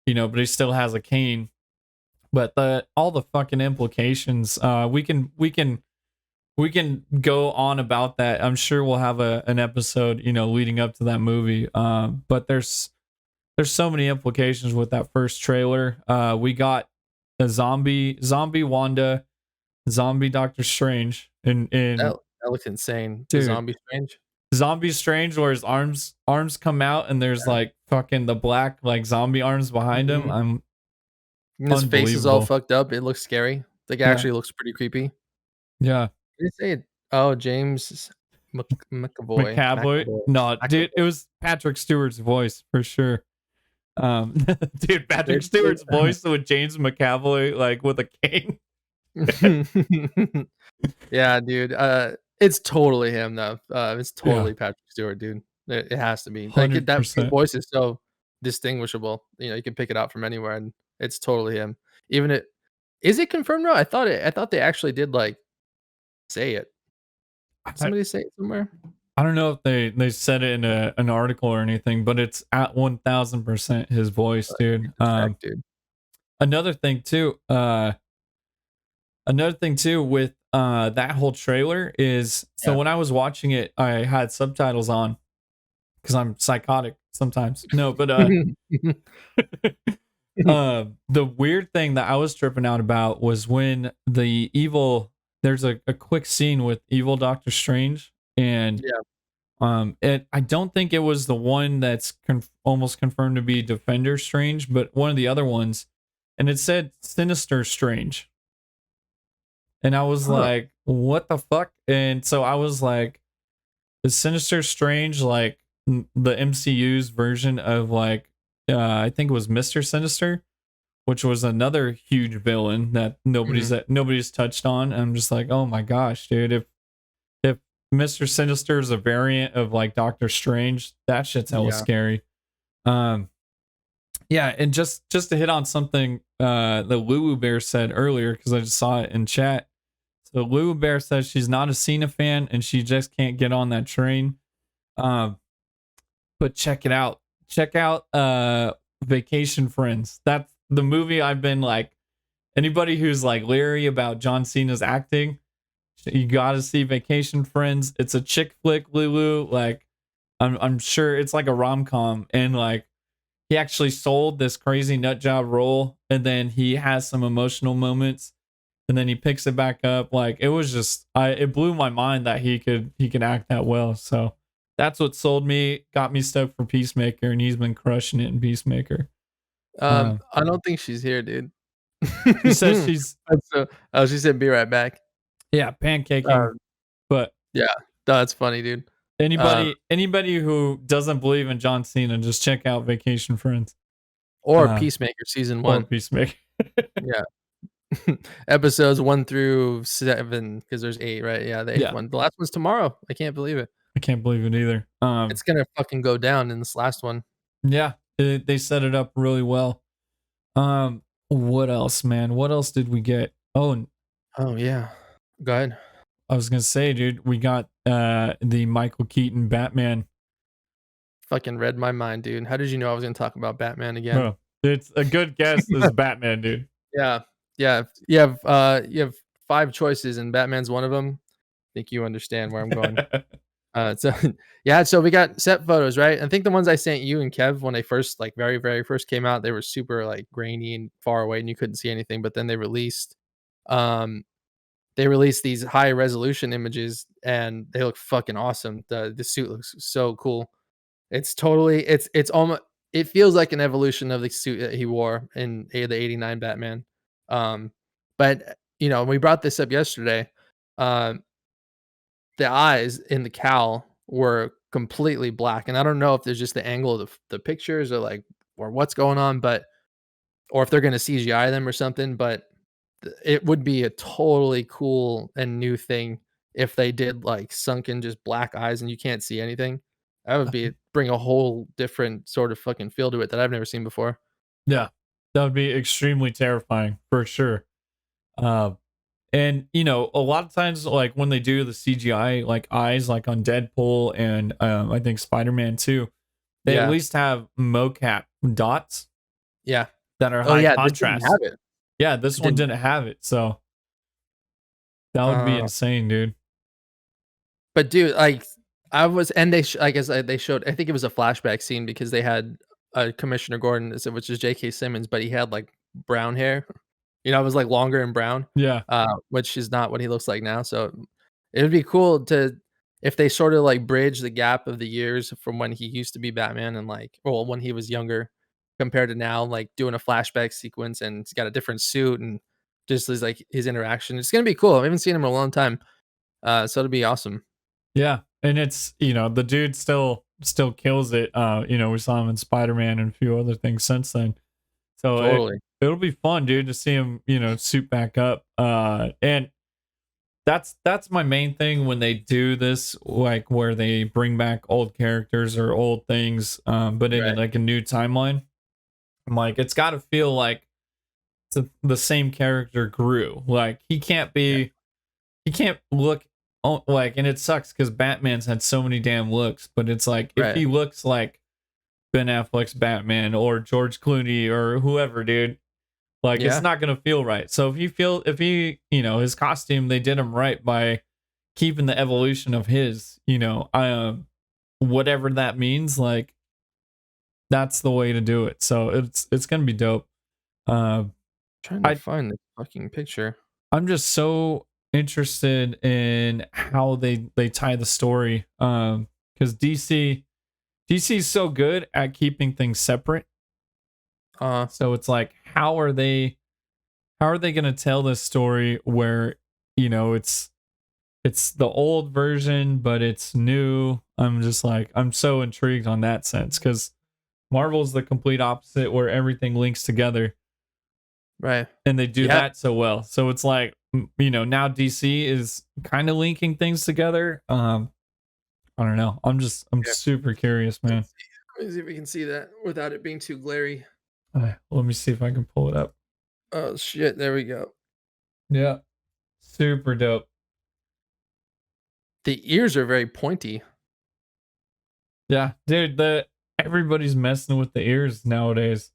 but he still has a cane. But all the fucking implications, we can go on about that. I'm sure we'll have an episode, leading up to that movie. But there's so many implications with that first trailer. We got a zombie Wanda, zombie Doctor Strange, that in that looks insane. The dude, Zombie Strange? Zombie Strange, where his arms come out and there's Yeah. like fucking the black like zombie arms behind him. Mhm. I'm And his face is all unbelievable. fucked up, it looks scary. Like, it Yeah, actually looks pretty creepy. yeah. Did it say it? Oh, James McAvoy. McCavoy. No, dude, it McAvoy. was Patrick Stewart's voice for sure. Dude, Patrick They Stewart's voice with James McAvoy like with a cane. Yeah, dude, it's totally him, though, it's Yeah, totally Patrick Stewart, dude. It has to be. Like, hundred that his percent. voice is so distinguishable, you can pick it out from anywhere, and it's totally him. Even it is it confirmed now? I thought they actually did, like, say it. I, Somebody say it somewhere? I don't know if they said it in an article or anything, but it's at 1,000% his voice, dude. Check, dude. another thing too, with that whole trailer is, so Yeah. when I was watching it, I had subtitles on because I'm psychotic sometimes. No, but the weird thing that I was tripping out about was when there's a quick scene with evil Doctor Strange, and Yeah. I don't think it was the one that's almost confirmed to be Defender Strange, but one of the other ones, and it said Sinister Strange, and I was Huh. like, what the fuck? And so I was like, is Sinister Strange like the MCU's version of like I think it was Mr. Sinister, which was another huge villain that Mhm. nobody's touched on. And I'm just like, oh my gosh, dude, if Mr. Sinister is a variant of like Doctor Strange, that shit's hella Yeah. scary. Um yeah, and just to hit on something that Lulu Bear said earlier, because I just saw it in chat. So Lulu Bear says she's not a Cena fan and she just can't get on that train. Um, but check it out. Check out Vacation Friends. That's the movie I've been like, anybody who's like leery about John Cena's acting, you gotta see Vacation Friends. It's a chick flick, Lulu. Like I'm sure it's like a rom com, and like he actually sold this crazy nut job role, and then he has some emotional moments, and then he picks it back up. Like it was just, it blew my mind that he could act that well. So that's what sold me, got me stoked for Peacemaker, and he's been crushing it in Peacemaker. I don't think she's here, dude. She says she's, That's so oh, she said, "Be right back." yeah, pancaking, Uh, but yeah. That's funny, dude. Um, anybody who doesn't believe in John Cena, just check out Vacation Friends or uh, Peacemaker season or 1. Peacemaker. Yeah. Episodes 1 through 7, 'cause there's 8, right? Yeah, the 8th Yeah, one. The last one's tomorrow. I can't believe it. I can't believe it either. It's gonna fucking go down in this last one. Yeah, they set it up really well. What else, man? What else did we get? Oh, and Oh, yeah. Go ahead. I was gonna say, dude, we got the Michael Keaton Batman. Fucking read my mind, dude. How did you know I was gonna talk about Batman again? Bro, it's a good guess. Is Batman, dude. Yeah. Yeah. You have 5 choices and Batman's one of them. Think you understand where I'm going. So yeah, so we got set photos, right? I think the ones I sent you and Kev when they first, like, very, very first came out, they were super, like, grainy and far away and you couldn't see anything, but then um they released these high resolution images and they look fucking awesome. The suit looks so cool. It's almost, it feels like an evolution of the suit that he wore in the '89 Batman. Um, but we brought this up yesterday. Um, the eyes in the cowl were completely black, and I don't know if there's just the angle of the pictures or like or what's going on, but or if they're gonna CGI them or something. But it would be a totally cool and new thing if they did like sunken just black eyes and you can't see anything. That would be bring a whole different sort of fucking feel to it that I've never seen before. Yeah, that would be extremely terrifying for sure. Uh, and a lot of times, like when they do the CGI, like eyes, like on Deadpool and I think Spider-Man too, they at Yeah. least have mocap dots Yeah. that are Oh, high yeah, this didn't have contrast. it. Yeah, this It one didn't. didn't have it, so that would be Uh, insane, dude. but dude, like, I was and they I guess, they showed, I think it was a flashback scene because they had, Commissioner Gordon, which is J.K. Simmons, but he had, like, brown hair. It was, like, longer and brown, Yeah, which is not what he looks like now, so it would be cool to if they sorta, like, bridge the gap of the years from when he used to be Batman and, like, well, when he was younger compared to now, like, doing a flashback sequence, and he's got a different suit and just his, like, his interaction. It's gonna be cool. I haven't seen him in a long time, so it'll be awesome. yeah, and it's the dude still kills it. We saw him in Spider-Man and a few other things since then. So Totally. it'll be fun, dude, to see him, suit back up. And that's my main thing when they do this, like where they bring back old characters or old things, but in Right. like a new timeline. I'm like, it's got to feel like the same character grew. Like Yeah. he can't look like, and it sucks because Batman's had so many damn looks, but it's like if Right. he looks like Ben Affleck's Batman or George Clooney or whoever, dude, Like it's Yeah. not gonna feel right. So if he, his costume, they did him right by keeping the evolution of his, whatever that means, like that's the way to do it. So it's gonna be dope. Um, Trying to I find the fucking picture. I'm just so interested in how they tie the story. Because DC is so good at keeping things separate. So it's like, how are they gonna tell this story where it's the old version, but it's new. I'm just like, I'm so intrigued on that sense because Marvel's the complete opposite where everything links together Right. and they do Yeah. that so well. So it's like, now DC is kind of linking things together. I don't know. I'm Yeah. super curious, man. Let me see if we can see that without it being too glary. Let me see if I can pull it up. Oh shit! There we go. Yeah. Super dope. The ears are very pointy. Yeah, dude, everybody's messing with the ears nowadays.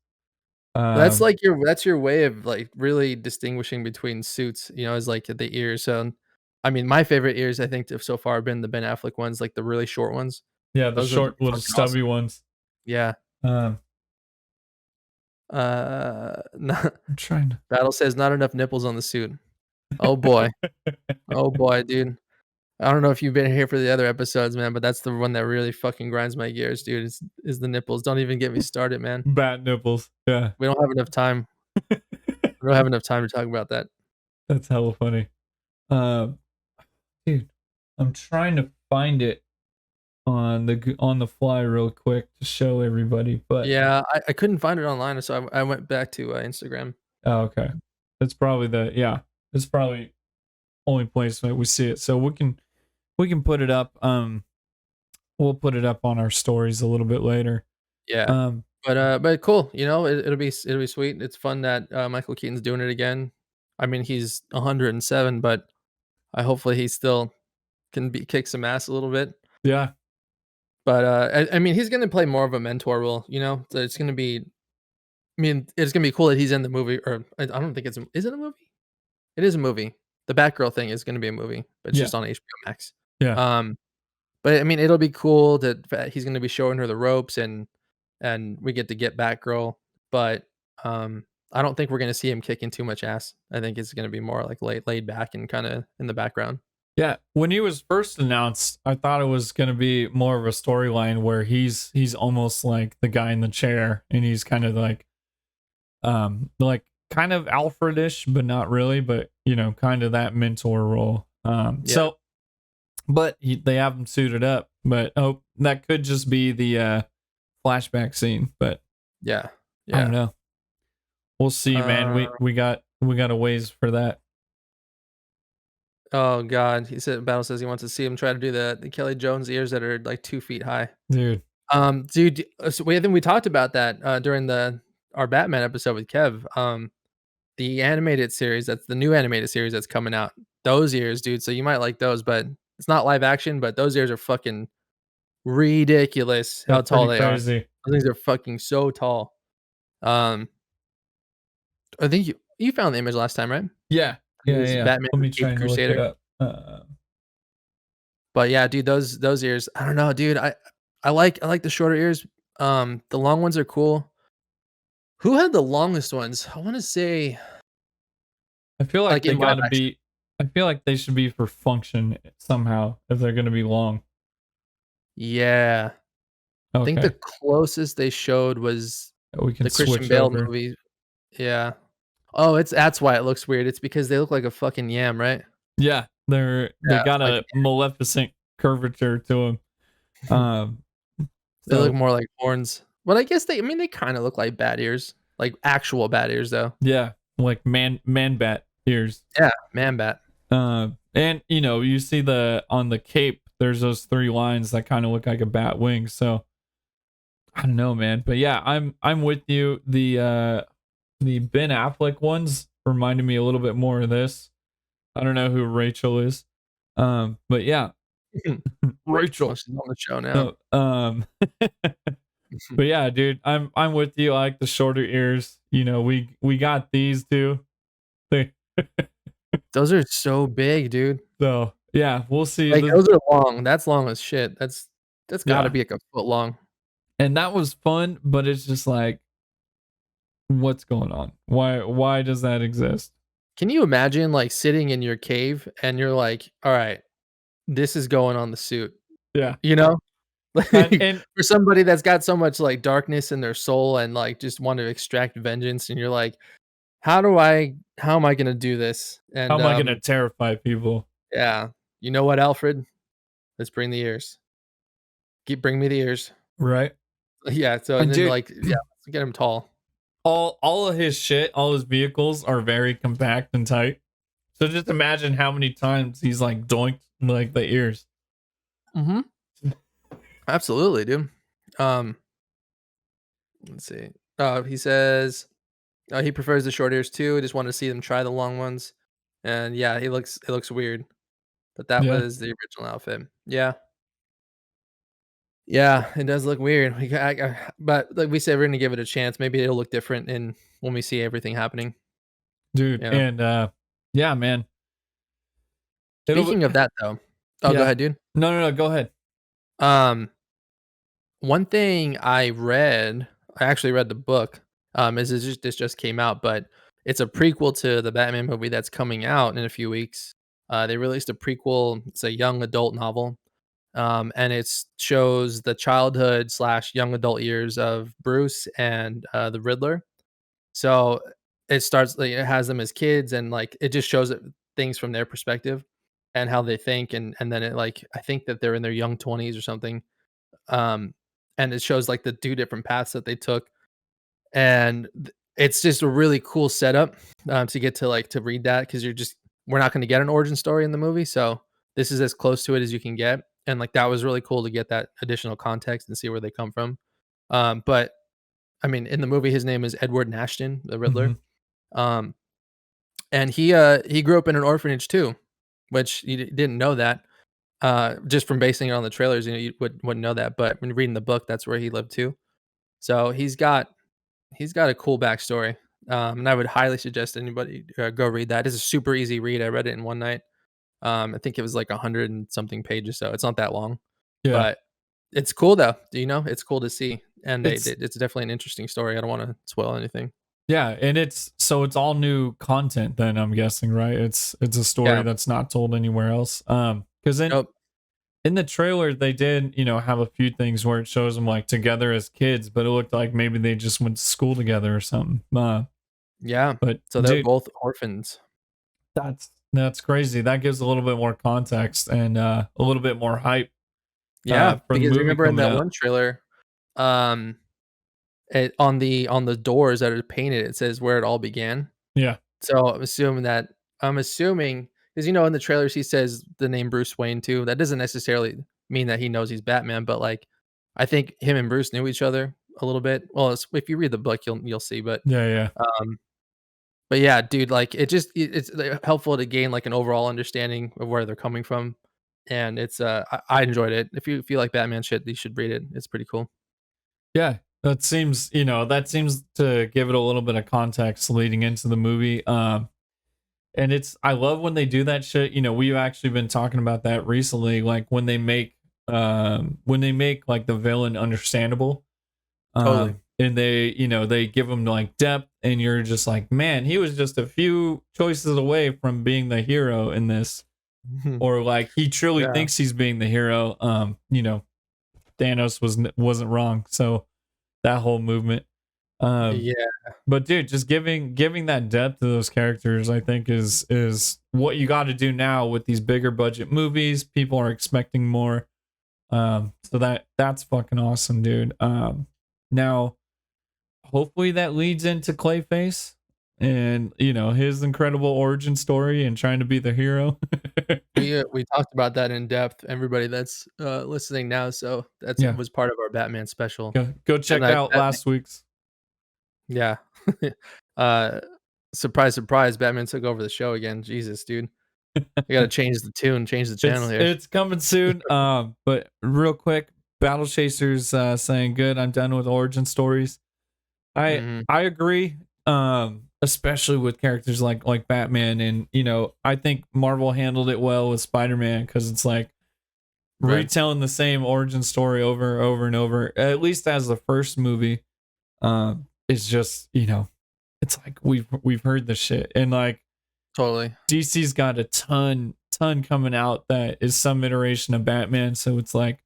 That's Um, like your way of like really distinguishing between suits, is like the ears. So, I mean, my favorite ears I think so far have been the Ben Affleck ones, like the really short ones. yeah, the Those are short little fucking awesome. stubby ones. Yeah. Um, No, I'm trying to. Battle says not enough nipples on the suit. Oh boy. Oh boy, dude. I don't know if you've been here for the other episodes, man, but that's the one that really fucking grinds my gears, dude. Is the nipples. Don't even get me started, man. Bat nipples. Yeah. We don't have enough time. We don't have enough time to talk about that. That's hella funny. Um, dude, I'm trying to find it on the fly real quick to show everybody, but Yeah, I couldn't find it online, so I went back to Instagram. oh, okay. That's probably it's probably only place that we see it. So we can put it up. We'll put it up on our stories a little bit later. Yeah, Um, but cool. It'll be sweet. It's fun that Michael Keaton's doing it again. I mean, he's 107, but I hopefully he still can kick some ass a little bit. yeah, But I mean, he's gonna play more of a mentor role. So it's gonna be. I mean, it's gonna be cool that he's in the movie. Or I don't think is it a movie? It is a movie. The Batgirl thing is gonna be a movie, but it's yeah, just on HBO Max. yeah, Um, But, I mean, it'll be cool that he's gonna be showing her the ropes and we get Batgirl, but, I don't think we're gonna see him kicking too much ass. I think it's gonna be more, like, laid back and kinda in the background. yeah. When he was first announced, I thought it was gonna be more of a storyline where he's almost like the guy in the chair, and he's kind of like kind of Alfredish, but not really, but kind of that mentor role. Yeah, So, but they have him suited up, but that could just be the flashback scene, but yeah, I don't yeah. know. We'll see, man. Uh, We got a ways for that, oh god, he said Battle says he wants to see him try to do the Kelly Jones ears that are, like, 2 feet high. dude. Dude, so I think we talked about that, during our Batman episode with Kev. The animated series, that's the new animated series that's coming out. Those ears, dude, so you might like those, but it's not live action, but those ears are fucking ridiculous how That's tall pretty they are. crazy. Those things are fucking so tall. Um, I think you found the image last time, right? Yeah, It yeah, was yeah. Batman Let the me try Caped and look it Crusader. up. But yeah, dude, those ears, I don't know, dude. I like the shorter ears. The long ones are cool. Who had the longest ones? I wanna say, I feel like like, they in live gotta action. be. I feel like they should be for function somehow if they're gonna be long. Yeah. I think the Okay, closest they showed was we can the Christian switch Bale over. movie. Yeah. Oh, that's why it looks weird. It's because they look like a fucking yam, right? Yeah, they Yeah, got like, a maleficent curvature to them. they look So more like horns. But I guess they kinda look like bat ears, like actual bat ears, though. yeah, like man bat ears. Yeah, man bat. And you see on the cape, there's those three lines that kind of look like a bat wing. So I don't know, man. But yeah, I'm with you. The Ben Affleck ones reminded me a little bit more of this. I don't know who Rachel is. But yeah, Well, Rachel. she's on the show now. No, But yeah, dude, I'm with you. I like the shorter ears. You know, we got these too. They- Those are so big, dude. so yeah, we'll see. Like, those are long. That's long as shit. That's gotta Yeah, be like a foot long. and that was fun, but it's just like, what's going on? Why does that exist? Can you imagine, like, sitting in your cave and you're like, "Alright, this is going on the suit." Yeah, You know? Like, and for somebody that's got so much, like, darkness in their soul and, like, just want to extract vengeance, and you're like, how am I gonna do this?" how And, am I gonna terrify people? yeah. You know what, Alfred? Let's bring the ears. Bring me the ears. Right? Yeah, so and And then, dude, like, yeah, let's get him tall. all of his shit, all his vehicles are very compact and tight. So just imagine how many times he's like doinked like the ears. Mhm. Absolutely, dude. Um, let's see. He says, he prefers the short ears too. Just wanted to see them try the long ones. And yeah, it looks weird, but that Yeah, was the original outfit. Yeah. Yeah, it does look weird. But like we said, we're gonna give it a chance. Maybe it'll look different in when we see everything happening. dude, You know. and yeah, man, it'll Speaking of that though. Oh, go yeah. ahead, dude. No, go ahead. Um, One thing I actually read the book, is this just came out, but it's a prequel to the Batman movie that's coming out in a few weeks. They released a prequel. It's a young adult novel, and it shows the childhood slash young adult years of Bruce and the Riddler. So it starts like it has them as kids, and like it just shows things from their perspective and how they think, and then it like I think that they're in their young 20s or something, um, and it shows like the 2 different paths that they took, and it's just a really cool setup, to get to like to read that because we're not going to get an origin story in the movie, so this is as close to it as you can get, and like that was really cool to get that additional context and see where they come from. But I mean, in the movie, his name is Edward Nashton, the Riddler, Hmm. um, and he grew up in an orphanage too, which you didn't know that. Just from basing it on the trailers, you know, you wouldn't know that, but when reading the book, that's where he lived too. So he's got a cool backstory, and I would highly suggest anybody go read that. It's a super easy read. I read it in one night. I think it was like 100 and something pages, so it's not that long, Yeah, but it's cool though. You know, it's cool to see, and it's it's definitely an interesting story. I don't want to spoil anything. yeah, and it's all new content. Then I'm guessing, right? It's a story Yeah. that's not told anywhere else. Because Nope. in the trailer they did have a few things where it shows them like together as kids, but it looked like maybe they just went to school together or something. Yeah. But So they're dude, both orphans. that's crazy. That gives a little bit more context and a little bit more hype Yeah, for the because movie remember in coming that out. one trailer, um, on the doors that are painted, it says where it all began. Yeah, So I'm assuming because you know in the trailers he says the name Bruce Wayne too. That doesn't necessarily mean that he knows he's Batman, but like I think him and Bruce knew each other a little bit. Well, if you read the book, you'll see. yeah. Um, but yeah, dude, like it's helpful to gain like an overall understanding of where they're coming from, and I enjoyed it. If you feel like Batman shit, you should read it. It's pretty cool. Yeah, that seems to give it a little bit of context leading into the movie. And I love when they do that shit. We've actually been talking about that recently, like when they make like the villain understandable. Totally. And they give him like depth, and you're just like, man, he was just a few choices away from being the hero in this, or like he truly Yeah. thinks he's being the hero. Thanos wasn't wrong. So that whole movement. Um, Yeah. but dude, just giving that depth to those characters, I think is what you got to do now with these bigger budget movies. People are expecting more. So that's fucking awesome, dude. Now hopefully that leads into Clayface and his incredible origin story and trying to be the hero. We talked about that in depth, everybody that's, listening now, so that's Yeah, was part of our Batman special, go and check out Batman last week's. yeah. Uh, surprise, surprise, Batman took over the show again, Jesus, dude. I gotta change the tune, change the channel here. It's coming soon. But real quick, Battle Chasers saying good. I'm done with origin stories. Mhm. I agree. Especially with characters like Batman, and I think Marvel handled it well with Spider-Man because it's like Right. retelling the same origin story over and over. At least as the first movie, it's just it's like we've heard the shit, and like Totally. DC's got a ton coming out that is some iteration of Batman. So it's like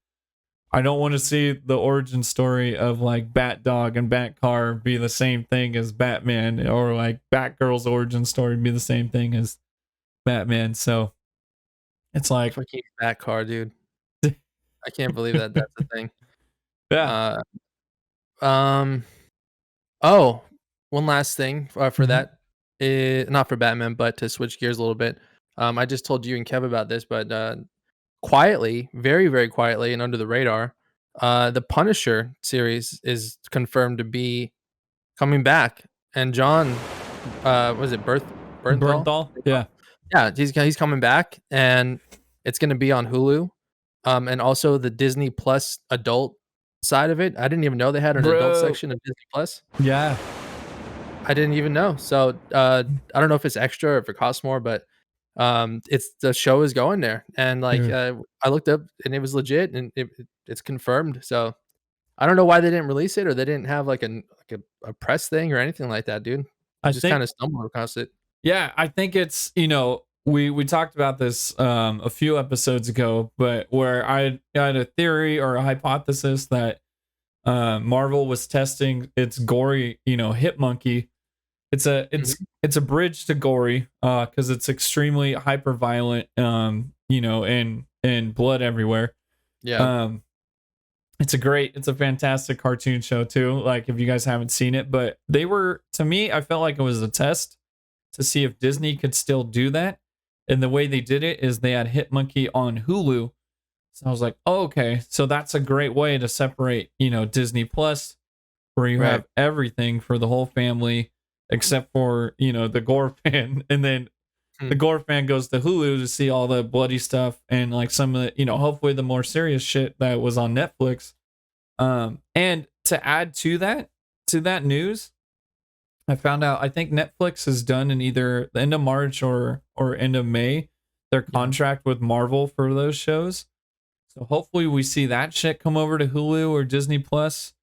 I don't want to see the origin story of like Bat Dog and Batcar be the same thing as Batman, or like Batgirl's origin story be the same thing as Batman. So it's like, Fucking that car, dude. I can't believe that that's a thing. yeah. Uh, um, oh, one last thing, for Mhm. that, not for Batman, but to switch gears a little bit. I just told you and Kev about this, but, quietly, very, very quietly and under the radar, the Punisher series is confirmed to be coming back, and John, was it Bernthal? Bernthal, yeah. Yeah, he's coming back, and it's gonna be on Hulu, and also the Disney Plus adult side of it. I didn't even know they had an adult Bro. section of Disney Plus. Yeah. I didn't even know. So, I don't know if it's extra or if it costs more, but, it's the show is going there, and, like, Dude. I looked up and it was legit, and it's confirmed, so I don't know why they didn't release it or they didn't have, like, a press thing or anything like that, dude. I I just think kinda stumbled across it. Yeah, I think it's we talked about this a few episodes ago, but where I had a theory or a hypothesis that Marvel was testing its gory, hit monkey. It's a Mhm. it's a bridge to gory because it's extremely hyper violent, and blood everywhere. Yeah. Um, it's a fantastic cartoon show too. Like if you guys haven't seen it, but they were to me, I felt like it was a test to see if Disney could still do that. And the way they did it is they had Hit Monkey on Hulu. So I was like, oh, okay. So that's a great way to separate, Disney Plus, where you Right. have everything for the whole family except for, the gore fan. And then Hmm. the gore fan goes to Hulu to see all the bloody stuff and like some of the, hopefully the more serious shit that was on Netflix. And to add to that news, I found out I think Netflix is done in either the end of March or end of May, their Yeah. contract with Marvel for those shows. So hopefully we see that shit come over to Hulu or Disney Plus.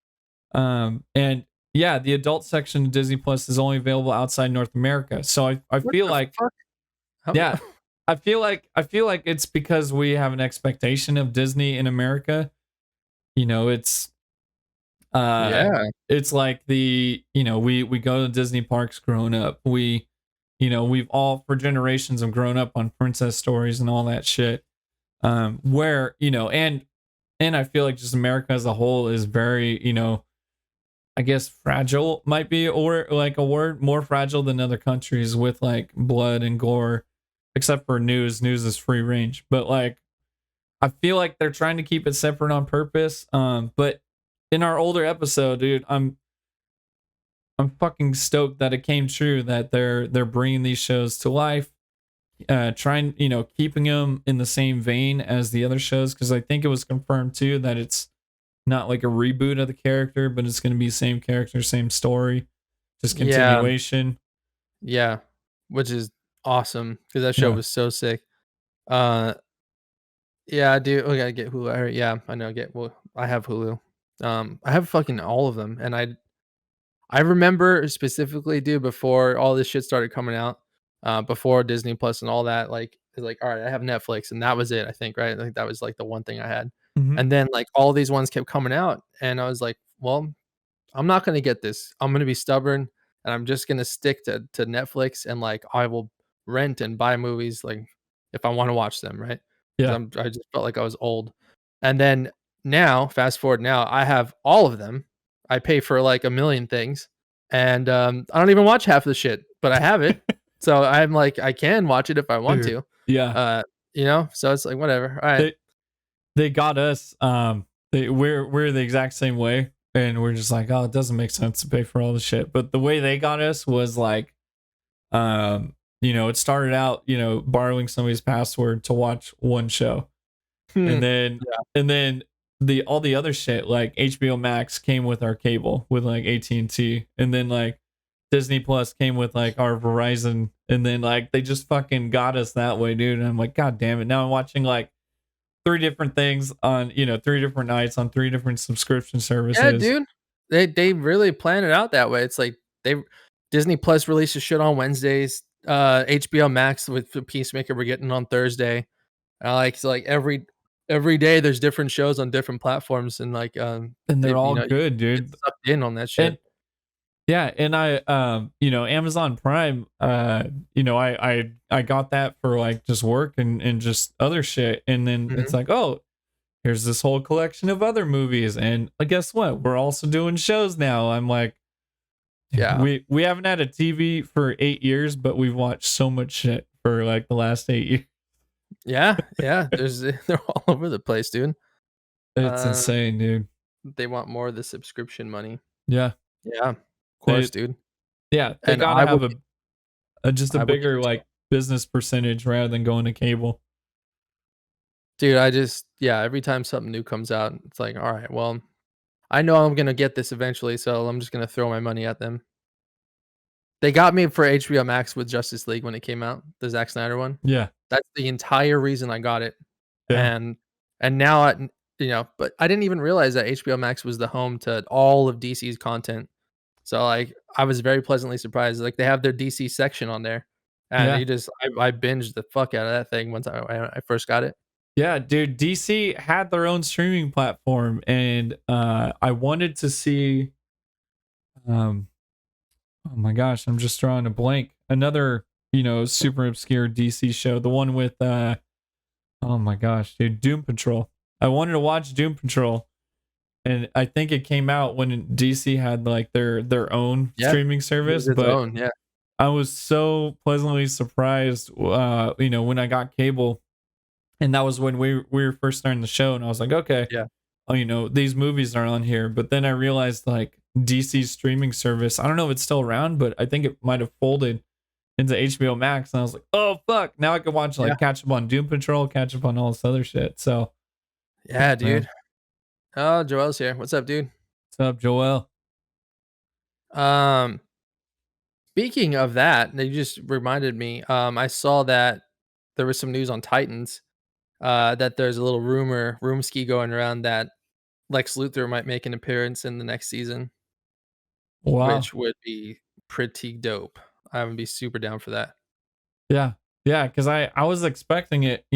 And yeah, the adult section of Disney Plus is only available outside North America. So I What feel the like fuck? How yeah, I feel like it's because we have an expectation of Disney in America. It's uh Yeah. it's like we go to Disney parks growing up. We've all for generations have grown up on princess stories and all that shit. Where and I feel like just America as a whole is very, I guess fragile might be or like a word, more fragile than other countries with like blood and gore, except for news. News is free range, but like I feel like they're trying to keep it separate on purpose. But in our older episode, dude, I'm fucking stoked that it came true that they're bringing these shows to life, trying keeping them in the same vein as the other shows because I think it was confirmed too that it's not like a reboot of the character, but it's going to be same character, same story, just Yeah. continuation. Yeah. Which is awesome because that show Yeah. was so sick. Uh, yeah, I do. We gotta get Hulu. Yeah, I know. I have Hulu. I have fucking all of them, and I remember specifically, dude, before all this shit started coming out, before Disney Plus and all that, like, it's like, all right, I have Netflix, and that was it. I think, right? I think that was like the one thing I had, Hmm. and then like all these ones kept coming out, and I was like, well, I'm not gonna get this. I'm gonna be stubborn, and I'm just gonna stick to Netflix, and like I will rent and buy movies like if I want to watch them, right? Yeah. Because I just felt like I was old. And then now, fast forward now, I have all of them. I pay for like a million things, and I don't even watch half of the shit, but I have it. So I'm like, I can watch it if I want Dude. to. Yeah. Uh, so it's like whatever. All right. They they got us. We're the exact same way, and we're just like, oh, it doesn't make sense to pay for all the shit. But the way they got us was like, it started out, borrowing somebody's password to watch one show, Hmm. and then all the other shit like HBO Max came with our cable with like AT&T, and then like Disney Plus came with like our Verizon, and then like they just fucking got us that way, dude. And I'm like, god damn it. Now I'm watching like three different things on, three different nights on three different subscription Yeah, services. dude. They really plan it out that way. It's like they Disney Plus releases shit on Wednesdays. HBO Max with the Peacemaker we're getting on Thursday. Like so like every day there's different shows on different platforms and like And they they're all you good, get dude. sucked in on that shit. And yeah, and I Amazon Prime, I got that for like just work and just other shit. And then it's Mhm. like, oh, here's this whole collection of other movies. And guess what? We're also doing shows now. I'm like, Yeah. we haven't had a TV for 8 years, but we've watched so much shit for like the last 8 years. Yeah, yeah. There's they're all over the place, dude. It's Uh, insane, dude. they want more of the subscription money. Yeah. Yeah, of They course, dude. yeah, they And gotta I will have get a just a I will get bigger into like business percentage rather than going to cable. dude, I just yeah, every time something new comes out, it's like, all right, well, I know I'm gonna get this eventually, so I'm just gonna throw my money at them. They got me for HBO Max with Justice League when it came out, the Zack Snyder one. Yeah. That's the entire reason I got it. Yeah. And now but I didn't even realize that HBO Max was the home to all of DC's content. So, like, I was very pleasantly surprised, like, they have their DC section on there, and Yeah. you just I binged the fuck out of that thing once I first got it. Yeah, dude, DC had their own streaming platform, and I wanted to see um oh my gosh, I'm just drawing a blank. Another, super obscure DC show, the one with oh my gosh, dude, Doom Patrol. I wanted to watch Doom Patrol, and I think it came out when DC had like their own Yeah, streaming it was service, its but own, yeah, I was so pleasantly surprised when I got cable, and that was when we were first starting the show, and I was like, okay, yeah, oh, these movies are on here. But then I realized like DC's streaming service, I don't know if it's still around, but I think it might have folded into HBO Max. And I was like, oh fuck, now I can watch yeah, like catch up on Doom Patrol, catch up on all this other shit. So yeah, man, dude. Oh, Joel's here. What's up, dude? what's up, Joel? Um, Speaking of that, they just reminded me, I saw that there was some news on Titans, that there's a little rumor going around that Lex Luthor might make an appearance in the next season, Wow. which would be pretty dope. I would be super down for that. Yeah. Yeah, because I was expecting it,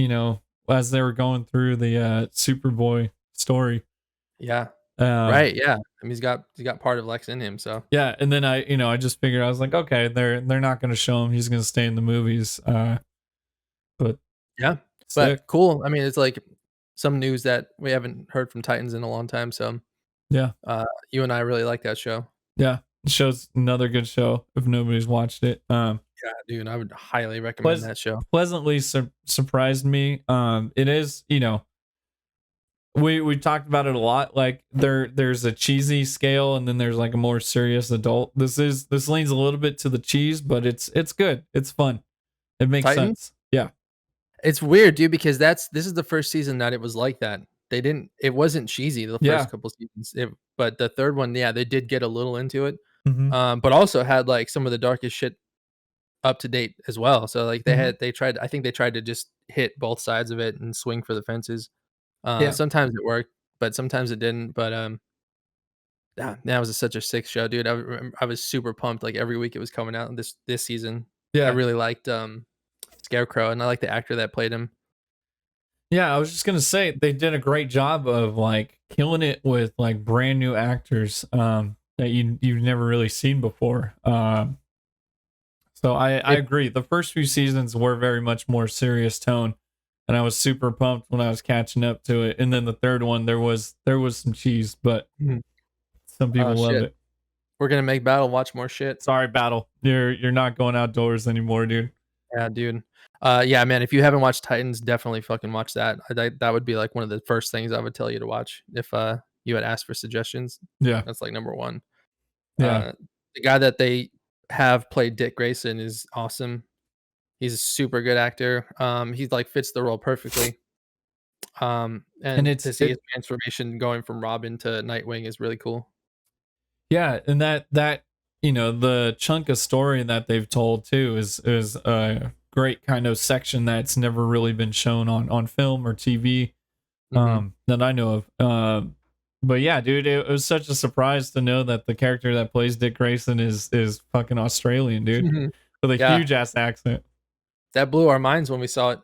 as they were going through the Superboy story. Yeah. Um Right, yeah. I mean, he's got part of Lex in him, so yeah, and then I just figured, I was like, okay, they're not gonna show him, he's gonna stay in the movies. But yeah. But sick. cool. I mean, it's like some news that we haven't heard from Titans in a long time, so, Yeah. you and I really like that show. Yeah, the show's another good show if nobody's watched it. Yeah, dude, I would highly recommend that show. Pleasantly surprised me. It is, we talked about it a lot. Like there's a cheesy scale, and then there's like a more serious adult. This leans a little bit to the cheese, but it's good. It's fun. It makes Titans? sense. Yeah. It's weird, dude, because this is the first season that it was like that. It wasn't cheesy the first Yeah. couple seasons, but the 3rd one, yeah, they did get a little into it, Mm-hmm. but also had, like, some of the darkest shit up to date as well. So, like, Mm-hmm. they tried I think they tried to just hit both sides of it and swing for the fences. Yeah. Sometimes it worked, but sometimes it didn't, but, that was such a sick show, dude. I was super pumped, like, every week it was coming out this season. I Yeah. really liked, Scarecrow, and I like the actor that played him. Yeah, I was just gonna say they did a great job of like killing it with like brand new actors that you've never really seen before. So I It agree. The first few seasons were very much more serious tone, and I was super pumped when I was catching up to it. And then the third one, there was some cheese, but Mhm. some Oh, people love shit. it. We're gonna make Battle watch more shit. Sorry, Battle. You're not going outdoors anymore, dude. Yeah, dude. Yeah, man, if you haven't watched Titans, definitely fucking watch that. That would be, like, one of the first things I would tell you to watch if, you had asked for suggestions. Yeah, That's, like, number 1. yeah, Uh, the guy that they have played Dick Grayson is awesome. He's a super good actor. He, like, fits the role perfectly. And And it's to see his transformation going from Robin to Nightwing is really cool. yeah, and that the chunk of story that they've told too is a great kind of section that's never really been shown on film or TV Mhm. that I know of. But yeah, dude, it was such a surprise to know that the character that plays Dick Grayson is fucking Australian, dude, with a Yeah, huge ass accent. that blew our minds when we saw it.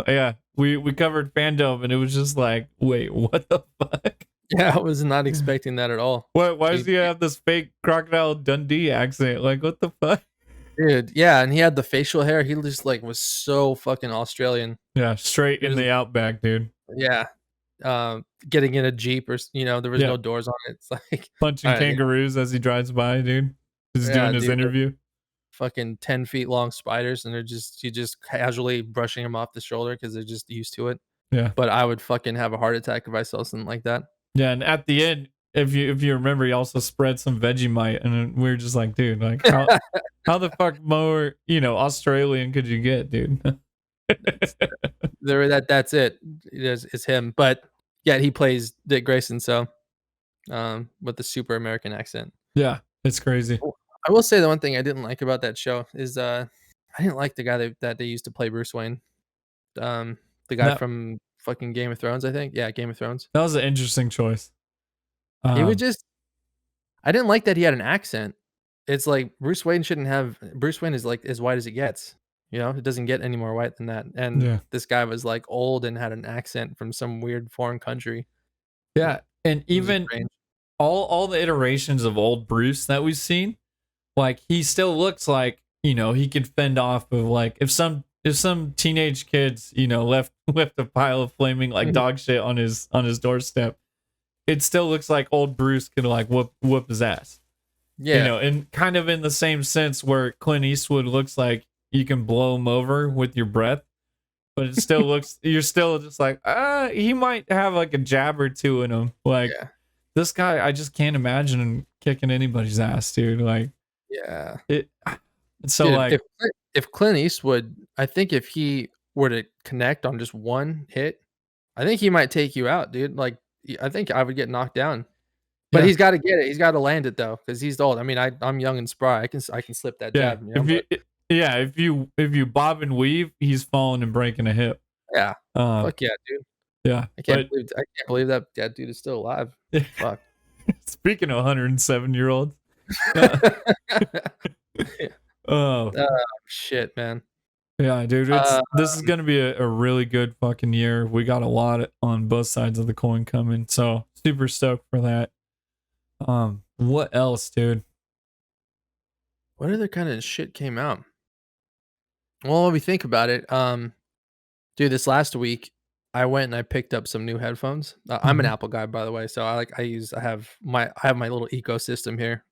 Yeah, we covered fandom and it was just like, wait, what the fuck? Yeah, I was not expecting that at all. Why does Dude he have this fake Crocodile Dundee accent? Like, what the fuck? dude, yeah, and he had the facial hair, he just, like, was so fucking Australian. Yeah, straight He in was the outback, dude. yeah, getting in a Jeep or there was Yeah, no doors on it, it's like, punching yeah, kangaroos as he drives by, dude. He's yeah, doing his dude, the interview. fucking 10 feet long spiders, and you just casually brushing them off the shoulder because 'cause they're just used to it. Yeah, But I would fucking have a heart attack if I saw something like that. yeah. And at the end, if you remember, he also spread some Vegemite, and then we were just like, dude, like how the fuck more Australian could you get, dude? That's that's it. It's him, but yet he plays Dick Grayson, so, with the super American accent. Yeah, it's crazy. Oh, I will say the one thing I didn't like about that show is, I didn't like the guy that they used to play Bruce Wayne. Um, the guy That from fucking Game of Thrones, I think? Yeah, Game of Thrones. that was an interesting choice. He was Um, just I didn't like that he had an accent. It's like Bruce Wayne is, like, as white as it gets, It doesn't get any more white than that, and yeah, this guy was, like, old and had an accent from some weird foreign country. It yeah, and it was even strange. all the iterations of old Bruce that we've seen, like he still looks like he could fend off of like if some teenage kids left a pile of flaming like dog shit on his doorstep, it still looks like old Bruce could like whoop his ass. Yeah. And kind of in the same sense where Clint Eastwood looks like you can blow him over with your breath, but it still looks you're still just like he might have like a jab or two in him. Like Yeah. this guy, I just can't imagine him kicking anybody's ass, dude. Like Yeah. it. So Dude, like if Clint Eastwood I think if he were to connect on just one hit, I think he might take you out, dude, like, I think I would get knocked down. But yeah, he's gotta get it, he's gotta land it though, because he's old. I mean, I'm young and spry, I can slip that yeah. jab, If you but yeah, if you bob and weave, he's falling and breaking a hip. yeah. Um, Fuck yeah, dude. yeah, but I can't believe that dude is still alive. Fuck. speaking of 107-year-olds, uh, oh Oh, shit, man. yeah, dude, Uh, this is gonna be a really good fucking year. We got a lot on both sides of the coin coming, so super stoked for that. What else, dude? what other kinda shit came out? Well, when we think about it, dude, this last week, I went and I picked up some new headphones. I'm an Mhm. Apple guy, by the way, so I have my little ecosystem here.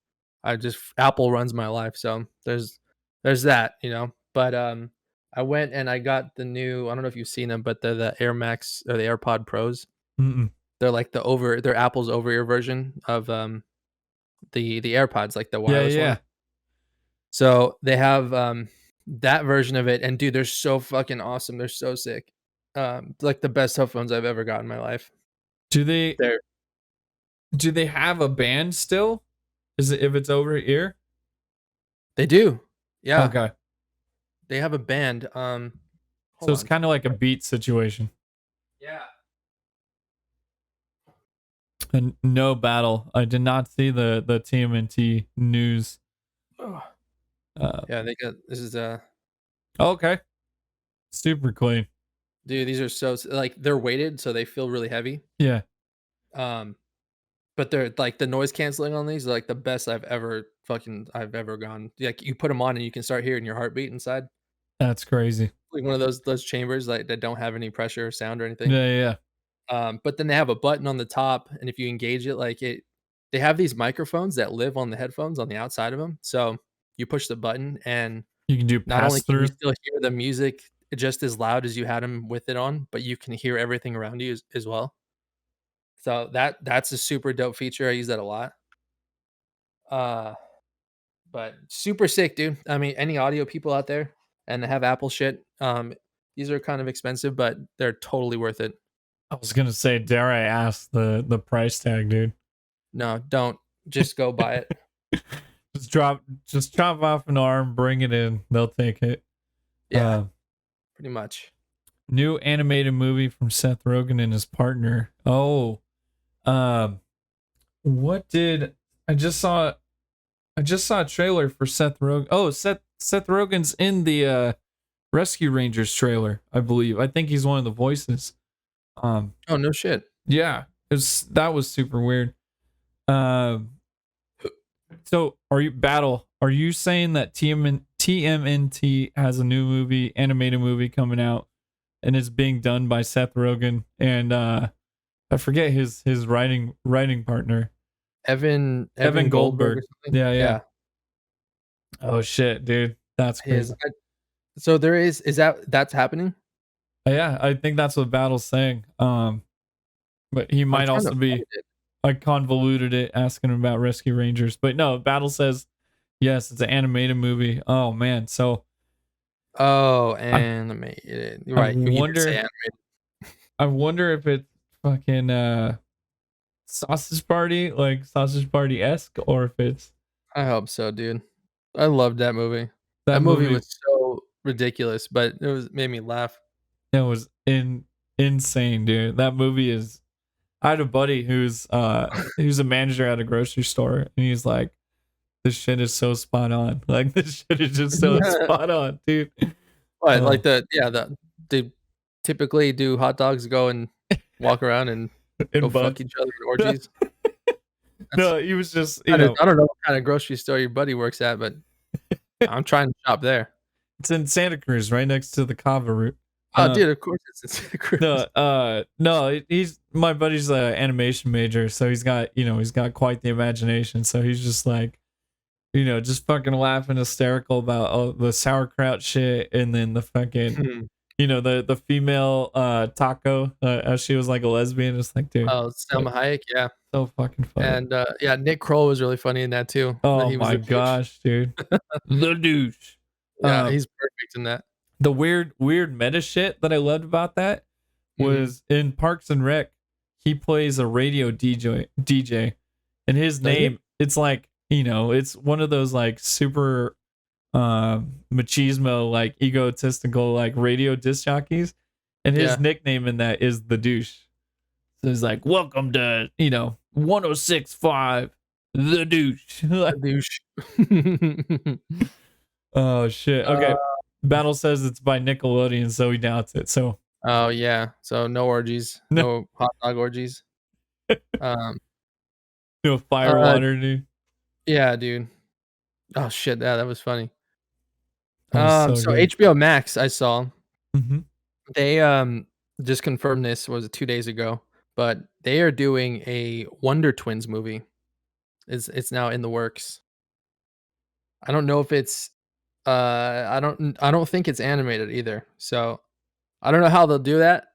Apple runs my life, so there's that, But I went and I got the new. I don't know if you've seen them, but they're the Air Max or the AirPod Pros. Mm-mm. They're like they're Apple's over ear version of the AirPods, like the Yeah, wireless ones. yeah. So they have that version of it, and dude, they're so fucking awesome. They're so sick. Like the best headphones I've ever got in my life. Do they They're do they have a band still? Is it if it's over ear? They do. Yeah, Okay, they have a band. so Hold it's on. kind of like a beat situation. Yeah. And no battle. I did not see the TMNT news. Ugh. Uh, Yeah, they got this is okay, super clean. dude, these are like they're weighted so they feel really heavy. Yeah, Um, but they're like the noise canceling on these are like the best I've ever gone. Like you put them on and you can start hearing your heartbeat inside. that's crazy. Like one of those chambers like that don't have any pressure or sound or anything. Yeah, yeah, yeah. But then they have a button on the top, and if you engage it, they have these microphones that live on the headphones on the outside of them. So you push the button, and You can do not only pass can you through. still hear the music just as loud as you had them with it on, but you can hear everything around you as well. So that's a super dope feature. I use that a lot. Uh, but super sick, dude. I mean, any audio people out there and have Apple shit, These are kind of expensive, but they're totally worth it. I was gonna say, dare I ask the price tag, dude? No, don't. Just go buy it. Just chop off an arm, bring it in. They'll take it. Yeah, pretty much. New animated movie from Seth Rogen and his partner. Oh, um, what did I just saw? I just saw a trailer for Seth Rogen. Oh, Seth Rogen's in the Rescue Rangers trailer, I believe. I think he's one of the voices. Oh, no shit. Yeah, that was super weird. Um, so are you saying that TMNT has a new movie, animated movie coming out, and it's being done by Seth Rogen and I forget his writing partner, Evan Goldberg. or something? Yeah. Oh shit, dude, that's crazy. So that's happening? Yeah, I think that's what Battle's saying. But he I'm might trying to also be. find it. I convoluted it asking him about Rescue Rangers, but no, Battle says yes, it's an animated movie. Oh man, so Oh, I, animated. You're I right. You did say wonder animated. I wonder if it's fucking Sausage Party, like Sausage Party esque, or if it's I hope so, dude. I loved that movie. that That movie movie was so ridiculous, but made me laugh. that was insane, dude. That movie is. I had a buddy who's a manager at a grocery store, and he's like, "This shit is so spot on. Like this shit is just so spot on, dude." But like they typically do hot dogs go and walk around and go fuck each other in orgies. No, he was just I don't know what kind of grocery store your buddy works at, but I'm trying to shop there. it's in Santa Cruz, right next to the Cava route. Oh, dude, of course it's in Santa Cruz. No, he's my buddy's an animation major, so he's got quite the imagination. So he's just like, just fucking laughing hysterical about the sauerkraut shit, and then the fucking, the female taco, she was like a lesbian. It's like, dude, Oh, Selma Hayek, yeah. so fucking funny. And yeah, Nick Kroll was really funny in that too. Oh He was my the douche. gosh, dude, the douche. Yeah, he's perfect in that. The weird meta shit that I loved about that was in Parks and Rec, he plays a radio DJ, and his name, it's like, it's one of those like super machismo, like egotistical, like radio disc jockeys, and his nickname in that is the douche. So he's like, welcome to 106.5 the douche. The douche. Oh shit. Okay. Battle says it's by Nickelodeon, so he doubts it. So oh yeah. So no orgies. No hot dog orgies. No fire water, dude. Yeah, dude. Oh shit, yeah, that was funny. So So good. HBO Max, I saw. Mm-hmm. They just confirmed this was it 2 days ago, but they are doing a Wonder Twins movie. It's now in the works. I don't know if it's I don't think it's animated either. So I don't know how they'll do that.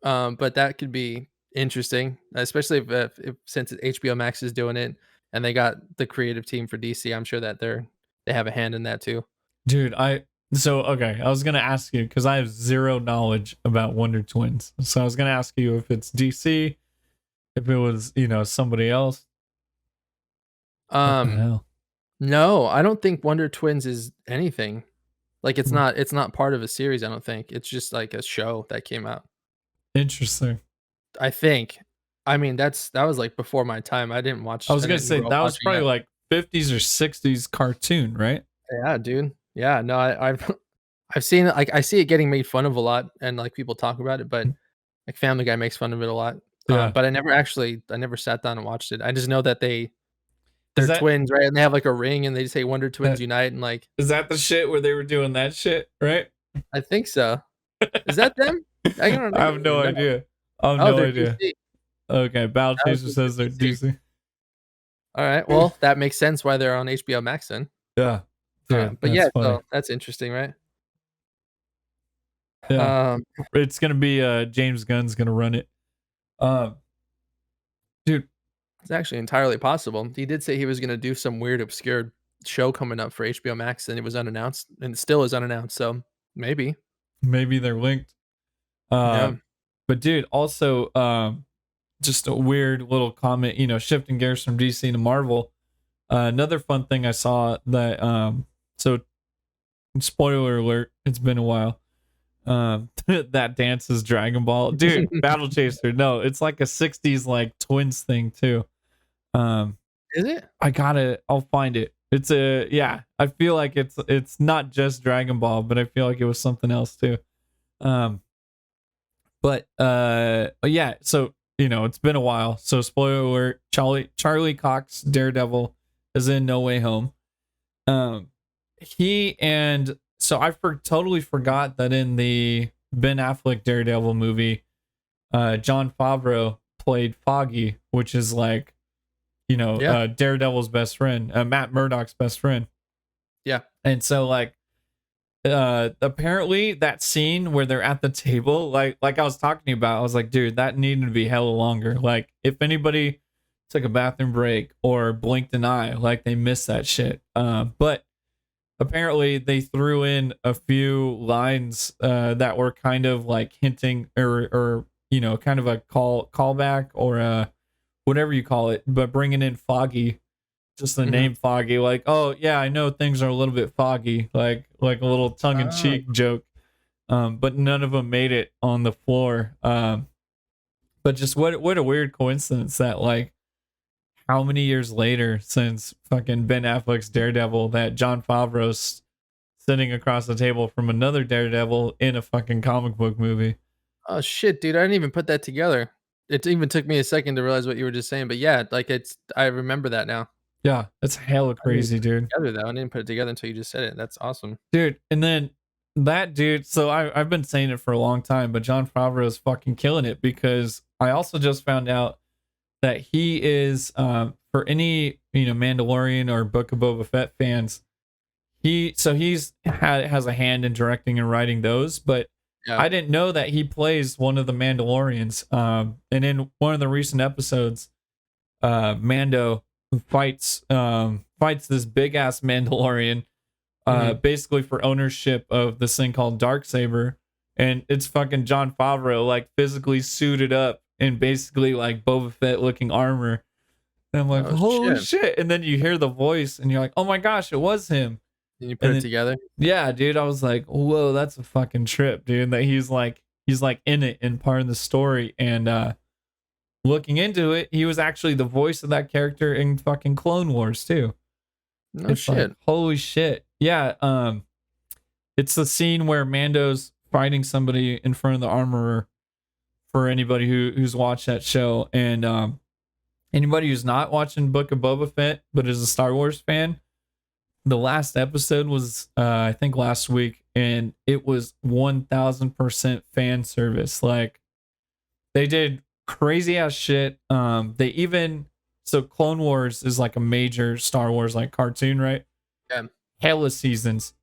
But that could be interesting, especially if since HBO Max is doing it and they got the creative team for DC. I'm sure that they have a hand in that too. Dude, I was gonna ask you because I have zero knowledge about Wonder Twins. So I was gonna ask you if it's DC, if it was, somebody else. What the hell? No, I don't think Wonder Twins is anything. Like it's not part of a series, I don't think. It's just like a show that came out. Interesting. I think. I mean, that was like before my time. I didn't watch I was gonna didn't say grow up that was watching probably that. like 50s or 60s cartoon, right? Yeah, dude. Yeah, no, I've seen it. Like I see it getting made fun of a lot, and like people talk about it, but like Family Guy makes fun of it a lot. Yeah. But I never sat down and watched it. I just know that Is they're that twins, right? And they have like a ring, and they say Wonder Twins Unite, and like is that the shit where they were doing that shit, right? I think so. Is that them? I don't know. I have no idea. I have Oh, no they're idea. DC. Okay, Battle That was Chaser just says they're DC. DC. All right. Well, that makes sense why they're on HBO Max then. Yeah. Dude, But yeah, funny. so that's interesting, right? Yeah. It's gonna be James Gunn's gonna run it. Dude. It's actually entirely possible. He did say he was gonna do some weird obscure show coming up for HBO Max and it was unannounced and it still is unannounced, so maybe. Maybe they're linked. Yeah. But dude, also, just a weird little comment, shifting gears from DC to Marvel. Another fun thing I saw that, so spoiler alert, it's been a while. That dance is Dragon Ball, dude. Battle Chaser, no, it's like a '60s like twins thing too. Um, Is it? I'll find it. It's yeah. I feel like it's not just Dragon Ball, but I feel like it was something else too. Um, but yeah. So it's been a while. So spoiler alert: Charlie Cox Daredevil is in No Way Home. He and so totally forgot that in the Ben Affleck Daredevil movie, John Favreau played Foggy, which is like, Yeah. Daredevil's best friend, Matt Murdock's best friend. Yeah. And so like, apparently that scene where they're at the table, like I was talking about, I was like, dude, that needed to be hella longer. Like if anybody took a bathroom break or blinked an eye, like they missed that shit. But apparently they threw in a few lines that were kind of like hinting or kind of a callback or whatever you call it, but bringing in Foggy, just the Mhm. name Foggy, like, oh yeah, I know things are a little bit foggy, like a little tongue in Oh, cheek joke. But none of them made it on the floor. But just what a weird coincidence that like how many years later since fucking Ben Affleck's Daredevil that John Favreau's sitting across the table from another Daredevil in a fucking comic book movie. oh shit, dude! I didn't even put that together. It even took me a second to realize what you were just saying, but yeah, like I remember that now. Yeah, it's hella I didn't even crazy, put it dude. together though. I didn't put it together until you just said it. That's awesome. Dude, and then that dude, so I've been saying it for a long time, but John Favreau is fucking killing it because I also just found out that he is for any Mandalorian or Book of Boba Fett fans, has a hand in directing and writing those, but Yeah. I didn't know that he plays one of the Mandalorians. And in one of the recent episodes, Mando fights this big ass Mandalorian, Mhm. basically for ownership of this thing called Darksaber, and it's fucking John Favreau like physically suited up in basically like Boba Fett looking armor. And I'm like, Oh holy shit! shit! And then you hear the voice, and you're like, oh my gosh, it was him. Did you put And it then together? yeah, dude, I was like, whoa, that's a fucking trip, dude. That he's like in it and part of the story. And looking into it, he was actually the voice of that character in fucking Clone Wars too. No It's like, shit. holy shit. Yeah, it's the scene where Mando's fighting somebody in front of the armorer for anybody who's watched that show. And anybody who's not watching Book of Boba Fett but is a Star Wars fan, the last episode was I think last week, and it was 1000% fan service. Like they did crazy ass shit. They even so Clone Wars is like a major Star Wars like cartoon, right? Yeah. Hella seasons,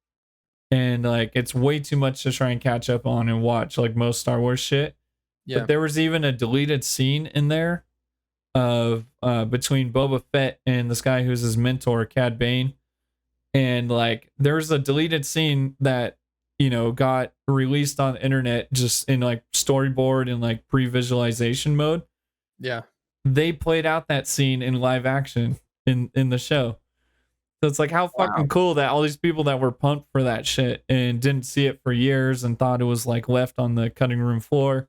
and like it's way too much to try and catch up on and watch like most Star Wars shit. But Yeah. there was even a deleted scene in there of between Boba Fett and this guy who's his mentor, Cad Bane. And like there's a deleted scene that got released on the internet just in like storyboard and like pre-visualization mode. Yeah. They played out that scene in live action in the show. So it's like how Wow. fucking cool that all these people that were pumped for that shit and didn't see it for years and thought it was like left on the cutting room floor,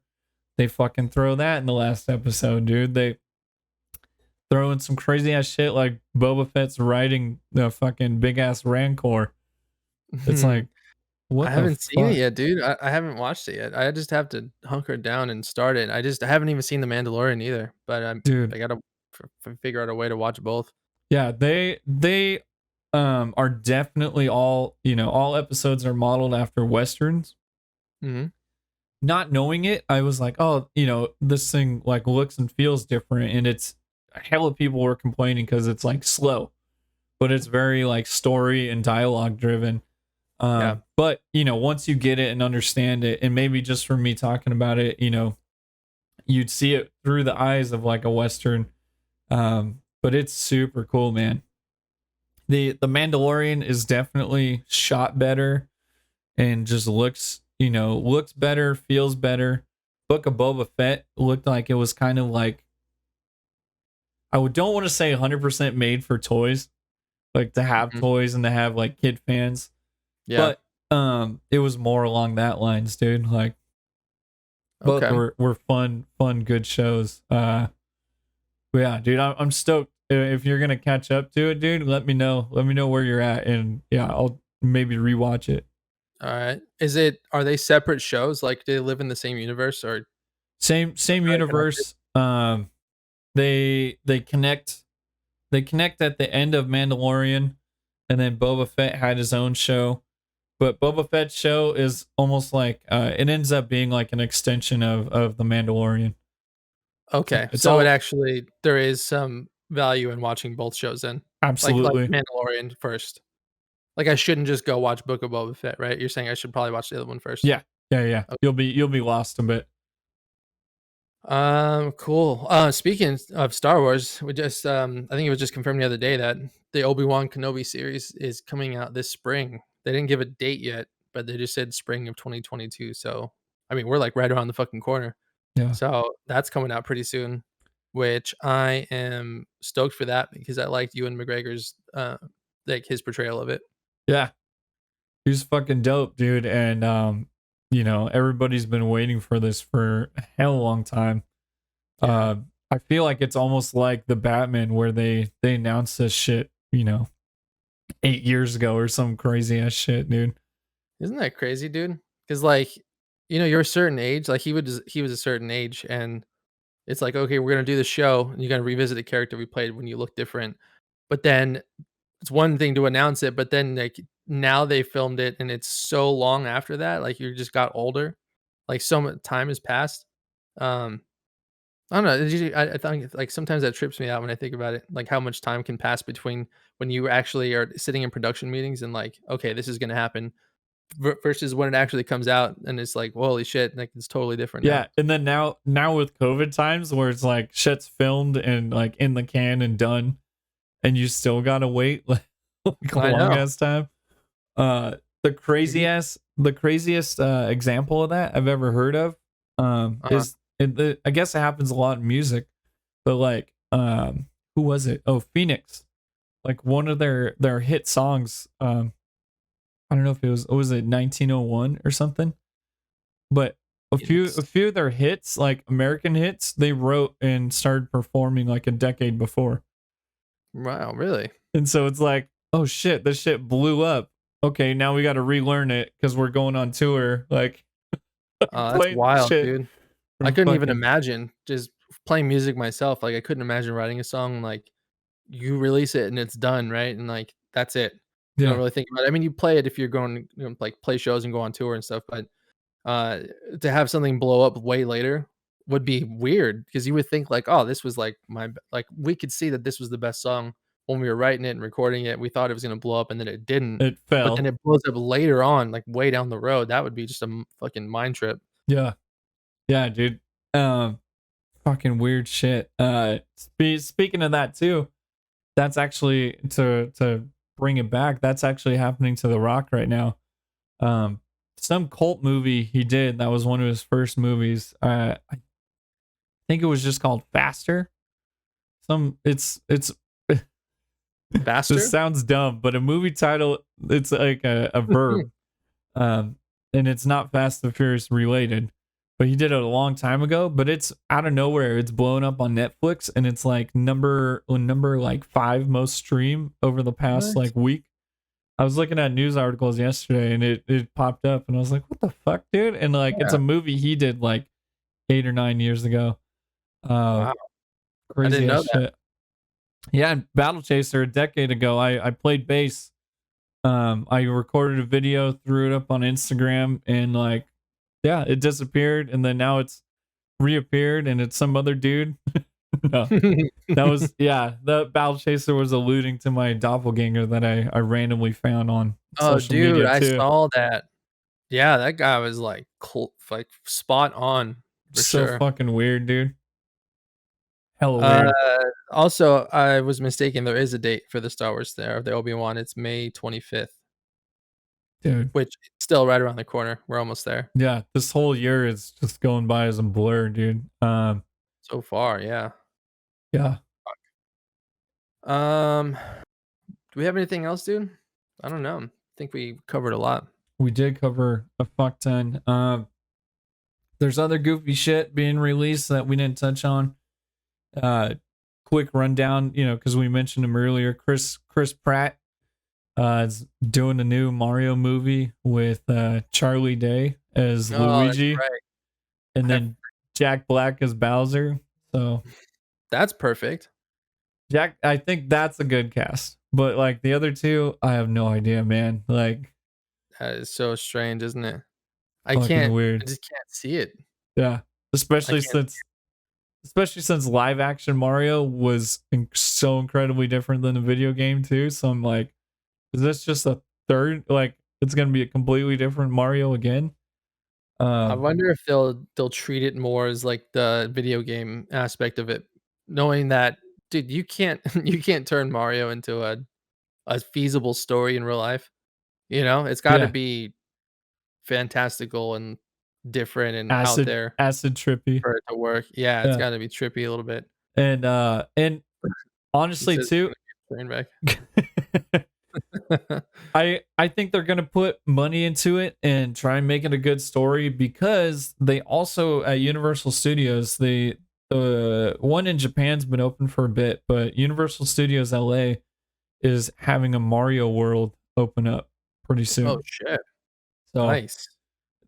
they fucking throw that in the last episode, dude. They throw in some crazy ass shit like Boba Fett's riding the fucking big ass Rancor. It's like, I what the haven't seen it fuck? yet, dude. I haven't watched it yet. I just have to hunker down and start it. I haven't even seen The Mandalorian either, but Dude, I gotta figure out a way to watch both. yeah, they are definitely all episodes are modeled after westerns. Mhm. Not knowing it, I was like, oh, this thing like looks and feels different, and it's a hell of people were complaining because it's like slow, but it's very like story and dialogue driven. Yeah. But once you get it and understand it, and maybe just from me talking about it, you'd see it through the eyes of like a western. But it's super cool, man. The Mandalorian is definitely shot better and just looks looks better, feels better. Book of Boba Fett looked like it was kind of like, don't want to say 100% made for toys, like to have Mhm. toys and to have like kid fans, Yeah. but it was more along that lines, dude. Like both Okay. were fun, good shows. But yeah, dude, I'm stoked. If you're gonna catch up to it, dude, let me know. Let me know where you're at, and yeah, I'll maybe rewatch it. All right. Are they separate shows? Like, do they live in the same universe or Same are they connected? universe. They connect. They connect at the end of Mandalorian, and then Boba Fett had his own show. But Boba Fett's show is almost like it ends up being like an extension of the Mandalorian. So Okay. it's So all there is some value in watching both shows then. Like absolutely, Mandalorian first. Like I shouldn't just go watch Book of Boba Fett, right? You're saying I should probably watch the other one first. yeah, yeah. Okay. You'll be lost a bit. Cool. Speaking of Star Wars, we just I think it was just confirmed the other day that the Obi-Wan Kenobi series is coming out this spring. They didn't give a date yet, but they just said spring of 2022. So, I mean, we're like right around the fucking corner. Yeah, So, that's coming out pretty soon, which I am stoked for that because I liked Ewan McGregor's like his portrayal of it. yeah. He's fucking dope, dude. And everybody's been waiting for this for a hell long time. Yeah. I feel like it's almost like the Batman where they announced this shit, 8 years ago or some crazy ass shit, dude. Isn't that crazy, dude? Cuz like, you're a certain age, like he was a certain age and it's like, okay, we're gonna do the show, and you're gonna revisit the character we played when you look different. But then it's one thing to announce it, but then like now they filmed it, and it's so long after that, like you just got older, like so much time has passed. Um, I don't know. I think like sometimes that trips me out when I think about it, like how much time can pass between when you actually are sitting in production meetings and like, okay, this is gonna happen, versus when it actually comes out, and it's like, holy shit, like it's totally different now. Yeah, and then now with COVID times where it's like shit's filmed and like in the can and done, and you still gotta wait like a I long know. ass time. The craziest example of that I've ever heard of Uh-huh. is I guess it happens a lot in music, but like who was it? Oh, Phoenix. Like one of their hit songs. I don't know if was it 1901 or something, but a Phoenix. few of their hits, like American hits, they wrote and started performing like a decade before. Wow, really? And so it's like, oh shit, this shit blew up. Okay, now we got to relearn it because we're going on tour. Like Oh, that's playing wild, shit dude. I from couldn't even fucking imagine just playing music myself, like, I couldn't imagine writing a song, like, you release it and it's done, right? And, like, that's it. You don't yeah. really think about it. I mean, you play it if you're going, like, play shows and go on tour and stuff, but, uh, to have something blow up way later would be weird because you would think, like, "Oh, this was, like, we could see that this was the best song when we were writing it and recording it. We thought it was gonna blow up, and then it didn't, It but then fell. it blows up later on, like, way down the road." That would be just a fucking mind trip. Yeah, yeah, dude. Um, Fucking weird shit. Speaking of that too, that's actually to bring it back. That's actually happening to The Rock right now. Um, some cult movie he did that was one of his first movies. I think it was just called Faster. It's this Faster? sounds dumb, but a movie title, it's like a verb. And it's not Fast and Furious related, but he did it a long time ago. But it's out of nowhere. It's blown up on Netflix, and it's like number like 5 most stream over the past What? like week. I was looking at news articles yesterday, and it popped up, and I was like, "What the fuck, dude?" And like, it's Yeah. a movie he did like 8 or 9 years ago. Uh, Wow. I didn't Crazy ass know that. shit. Yeah, and Battle Chaser a decade ago, I played bass. I recorded a video, threw it up on Instagram, and like, yeah, it disappeared, and then now it's reappeared, and it's some other dude. No, that was yeah. The Battle Chaser was alluding to my doppelganger that I randomly found on Oh, social dude, media I too. saw that. Yeah, that guy was, like, like, spot on for So sure. fucking weird, dude. Hella Uh, weird, Also, I was mistaken, there is a date for the Star Wars there, the Obi-Wan, it's May 25th. dude. which is still right around the corner. We're almost there. Yeah, this whole year is just going by as a blur, dude. So far, yeah. Yeah, Um, do we have anything else, dude? I don't know. I think we covered a lot. we did cover a fuck ton. There's other goofy shit being released that we didn't touch on. Uh, quick rundown, because we mentioned him earlier. Chris Pratt is doing a new Mario movie with Charlie Day as Oh, that's Luigi, right. and I then Jack Black as Bowser. So That's perfect. Jack, I think that's a good cast. But like the other two, I have no idea, man. Like That is so strange, isn't it? fucking I weird. just can't see it. Yeah. I Especially can't. since live action Mario was so incredibly different than the video game too. So I'm like, is this just a third? Like, it's gonna be a completely different Mario again? I Um, wonder if they'll treat it more as like the video game aspect of it, knowing that, dude, you can't you can't turn Mario into a feasible story in real life. It's got to yeah, be fantastical and different and out there acid trippy. for it to work. Yeah, it's Yeah, got to be trippy a little bit. and He honestly says it's too, gonna be a train wreck. I think they're gonna put money into it and try and make it a good story because they also at Universal Studios the one in Japan's been open for a bit, but Universal Studios LA is having a Mario World open up pretty Oh soon. shit! So Nice.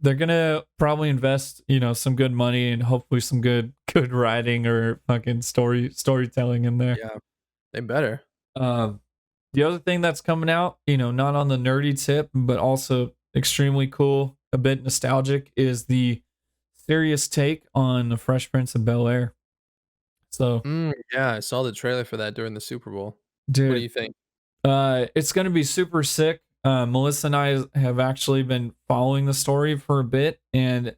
they're gonna probably invest, some good money and hopefully some good writing or fucking storytelling in there. Yeah, they better. Um, the other thing that's coming out, not on the nerdy tip, but also extremely cool, a bit nostalgic, is the serious take on the Fresh Prince of Bel Air. So, Yeah, I saw the trailer for that during the Super Bowl. What do dude, you think? it's gonna be super sick. Melissa and I have actually been following the story for a bit, and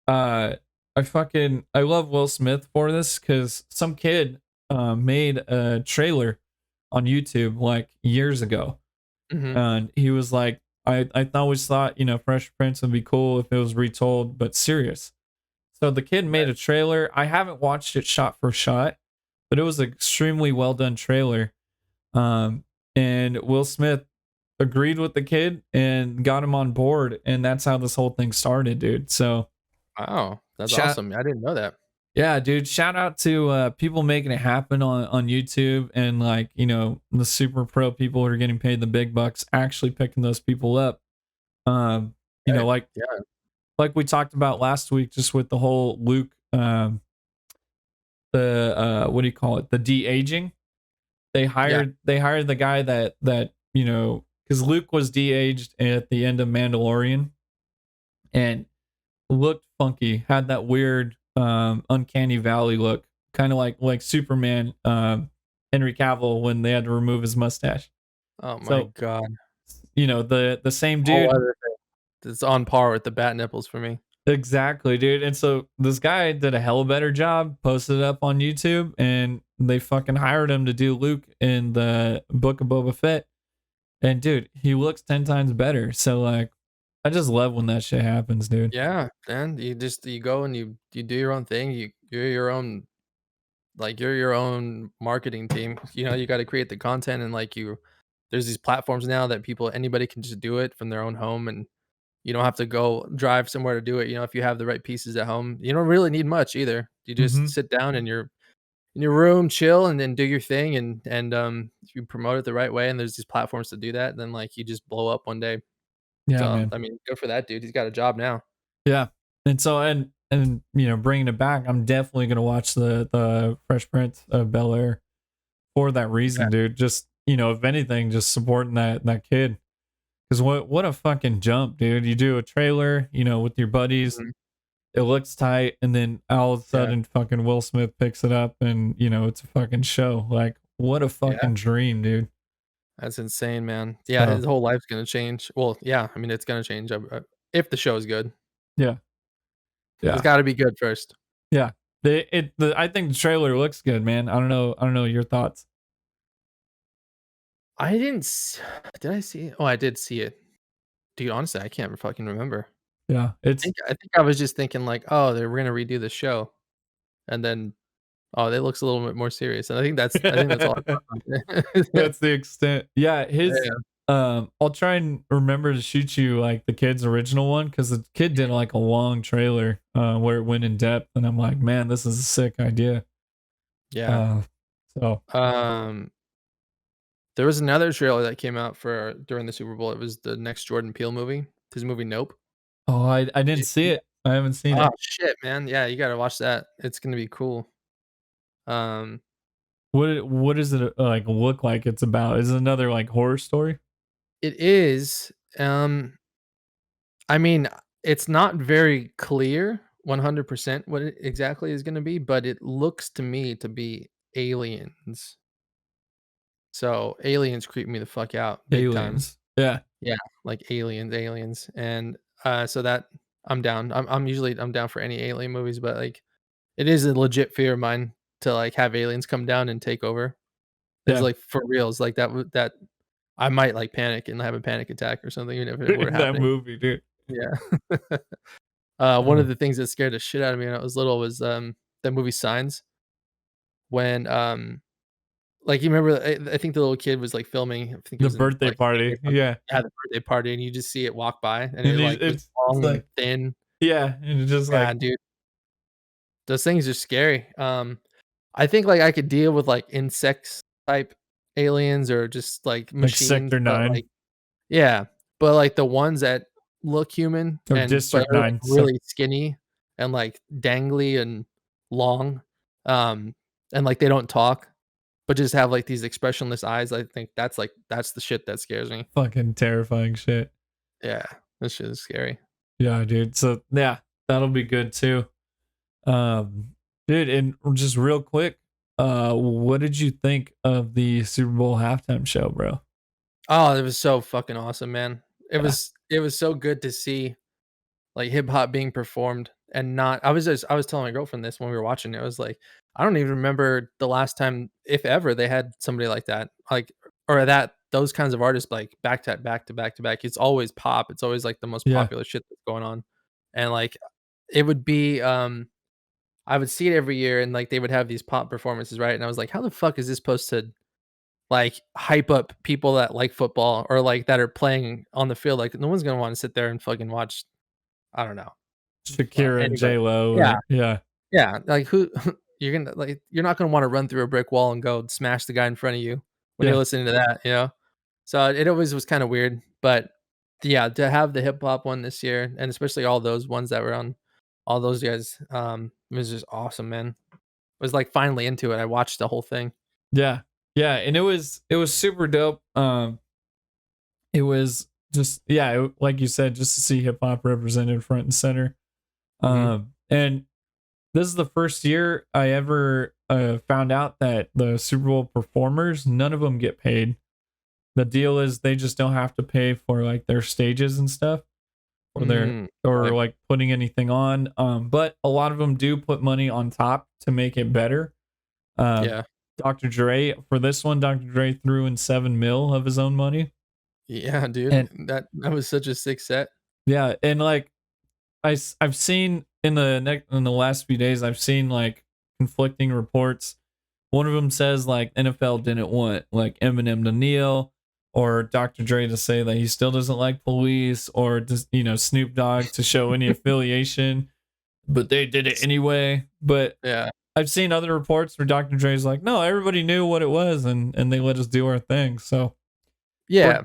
uh, I love Will Smith for this because some kid made a trailer on YouTube like years ago, Mhm. and he was like, I always thought Fresh Prince would be cool if it was retold, but serious. So the kid made Right. a trailer. I haven't watched it shot for shot, but it was an extremely well done trailer. Um, and Will Smith agreed with the kid and got him on board, and that's how this whole thing started, dude. So Wow, that's shout awesome. I didn't know that. yeah, dude, shout out to people making it happen on YouTube and like, the super pro people who are getting paid the big bucks actually picking those um Right. like Yeah. we talked about last week just with the whole Luke the what do you call it? The de-aging. Yeah. They hired the guy that cuz Luke was de-aged at the end of Mandalorian and looked funky, had that weird uncanny valley look, kind of like Superman Henry Cavill when they had to remove his mustache. Oh my So, god. the same Whole dude. other thing. It's on par with the bat nipples for me. Exactly, dude. And so this guy did a hell better job, posted it up on YouTube, and they fucking hired him to do Luke in the Book of Boba Fett. And dude, he looks 10 times better. So like I just love when that shit happens, dude. Yeah, man. You go and you do your own thing. You're your own you're your own marketing team. You got to create the content and there's these platforms now that anybody can just do it from their own home and you don't have to go drive somewhere to do it. If you have the right pieces at home, you don't really need much either. You just Mhm. sit down in your room, chill, and then do your thing, and if you promote it the right way, and there's these platforms to do that, then you just blow up one day. Yeah, So man. I mean, good for that dude. He's got a job now. Yeah. And so and bringing it back, I'm definitely going to watch the Fresh Prince of Bel-Air for that Yeah. reason, dude. Just, if anything, just supporting that kid. Cuz what a fucking jump, dude. You do a trailer, with your buddies. Mhm. It looks tight and then all of a Yeah. sudden fucking Will Smith picks it up and, it's a fucking show. Like what a Yeah. fucking dream, dude. That's insane, man. Yeah, So, his whole life's gonna change. Well, yeah, I mean, it's gonna change if the show is good. yeah. It's Yeah. got to be good first. Yeah. I think the trailer looks good, man. I don't know your thoughts. I didn't. Did I see it? Oh, I did see it. Dude, honestly, I can't fucking remember. Yeah, it's I think I was just thinking like, "Oh, we're gonna redo the show," and then, "Oh, that looks a little bit more serious," and I think that's all I thought. that's the extent. Yeah, his Yeah. I'll try and remember to shoot you like the kid's original one because the kid did like a long trailer where it went in depth, and I'm like, man, this is a sick idea. Yeah. Uh, so Um, there was another trailer that came out for during the Super Bowl. It was the next Jordan Peele movie, his movie Nope. oh, I Did didn't you see see that? it. I haven't seen Oh, it. shit, man. Yeah, you gotta watch that. It's gonna be cool. Um, What does it like look like? It's about is it another like horror story? it is, I mean, it's not very clear 100% what it exactly is gonna be, but it looks to me to be aliens. So, aliens creep me the fuck out big time. Aliens. Yeah, Yeah, like aliens, and, so that I'm down. I'm down for any alien movies, but, like, it is a legit fear of mine to, like, have aliens come down and take over. It's, yeah. like, for reals, like, that I might, like, panic and have a panic attack or something even if it were That happening. movie, dude. Yeah. One of Oh, the things that scared the shit out of me when I was little was, the movie Signs when, like, you remember I think the little kid was, like, filming I think it the was in, birthday like, party. theater or something. Yeah, Yeah, the birthday party, and you just see it walk by, and and it, like, was it's long and like thin. yeah, and it's just Yeah, like dude, those things are scary. I think, like, I could deal with, like, insects type aliens or just, like, machines, Sector but, 9 like yeah, but, like, the ones that look human or but District are, like, 9. really skinny and, like, dangly and long, um, and, like, they don't talk, but just have, like, these expressionless eyes, I think that's the shit that scares me. Fucking terrifying shit. Yeah, that shit is scary. Yeah, dude. So yeah, that'll be good too. Um, dude, and just real quick, what did you think of the Super Bowl halftime show, bro? Oh, it was so fucking awesome, man. Yeah, It was so good to see, like, hip hop being performed and not I was telling my girlfriend this when we were watching it. I was like, I don't even remember the last time, if ever, they had somebody like that, like, or that those kinds of artists, like, back to back to back to back. It's always pop. It's always, like, the most yeah, popular shit that's going on. And, like, it would be, I would see it every year and, like, they would have these pop performances, right? And I was like, how the fuck is this supposed to, like, hype up people that like football or, like, that are playing on the field? Like, no one's gonna wanna sit there and fucking watch, I don't know. Shakira and Anybody. J Lo, Yeah, or yeah, yeah, like, who you're not gonna wanna run through a brick wall and go smash the guy in front of you when you're yeah, listening to that, you know? So, it always was kinda weird, but, yeah, to have the hip hop one this year, and especially all those ones that were on all those guys, it was just awesome, man. I was, like, finally into it. I watched the whole thing. yeah, yeah, and it was super dope. It was just yeah, like you said, just to see hip hop represented front and center. Mhm. And this is the first year I ever found out that the Super Bowl performers, none of them get paid. The deal is they just don't have to pay for like their stages and stuff, or their Mm, or okay. like putting anything on. But a lot of them do put money on top to make it better. Um, Yeah. Dr. Dre for this one, Dr. Dre threw in 7 mil of his own money, Yeah, dude. and That was such a sick set. yeah, and like I've seen in in the last few days, I've seen like conflicting reports. One of them says like NFL didn't want like Eminem to kneel, or Dr. Dre to say that he still doesn't like police, or just Snoop Dogg to show any affiliation, but they did it It's anyway. But yeah. I've seen other reports where Dr. Dre's like, no, everybody knew what it was, and they let us do our thing. So we're Yeah.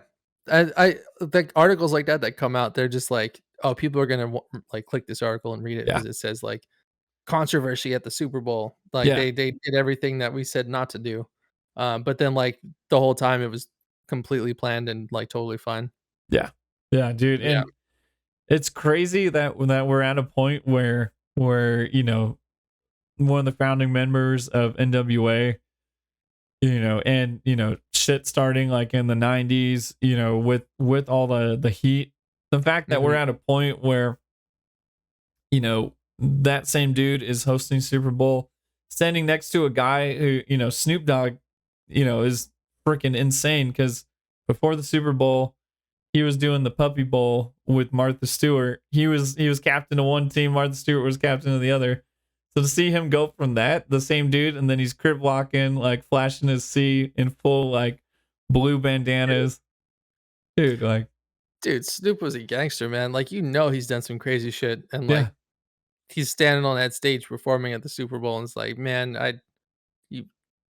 Like, articles like that that come out, they're just like, "Oh, people are gonna like, click this article and read it yeah, because it says, like, controversy at the Super Bowl." Like, yeah, they did everything that we said not to do. But then, like, the whole time it was completely planned and, like, totally fine. yeah, yeah, dude, Yeah. and it's crazy that we're at a point where one of the founding members of NWA, and shit starting like in the 90s, with all the heat, the fact that we're Mhm. at a point where that same dude is hosting Super Bowl, standing next to a guy who Snoop Dogg is freaking insane because before the Super Bowl he was doing the Puppy Bowl with Martha Stewart. He was captain of one team, Martha Stewart was captain of the other. So to see him go from that, the same dude, and then he's crib walking, like flashing his C in full like blue bandanas. Dude, like Dude, Snoop was a gangster, man. Like, he's done some crazy shit, and yeah, like he's standing on that stage performing at the Super Bowl, and it's like, man, you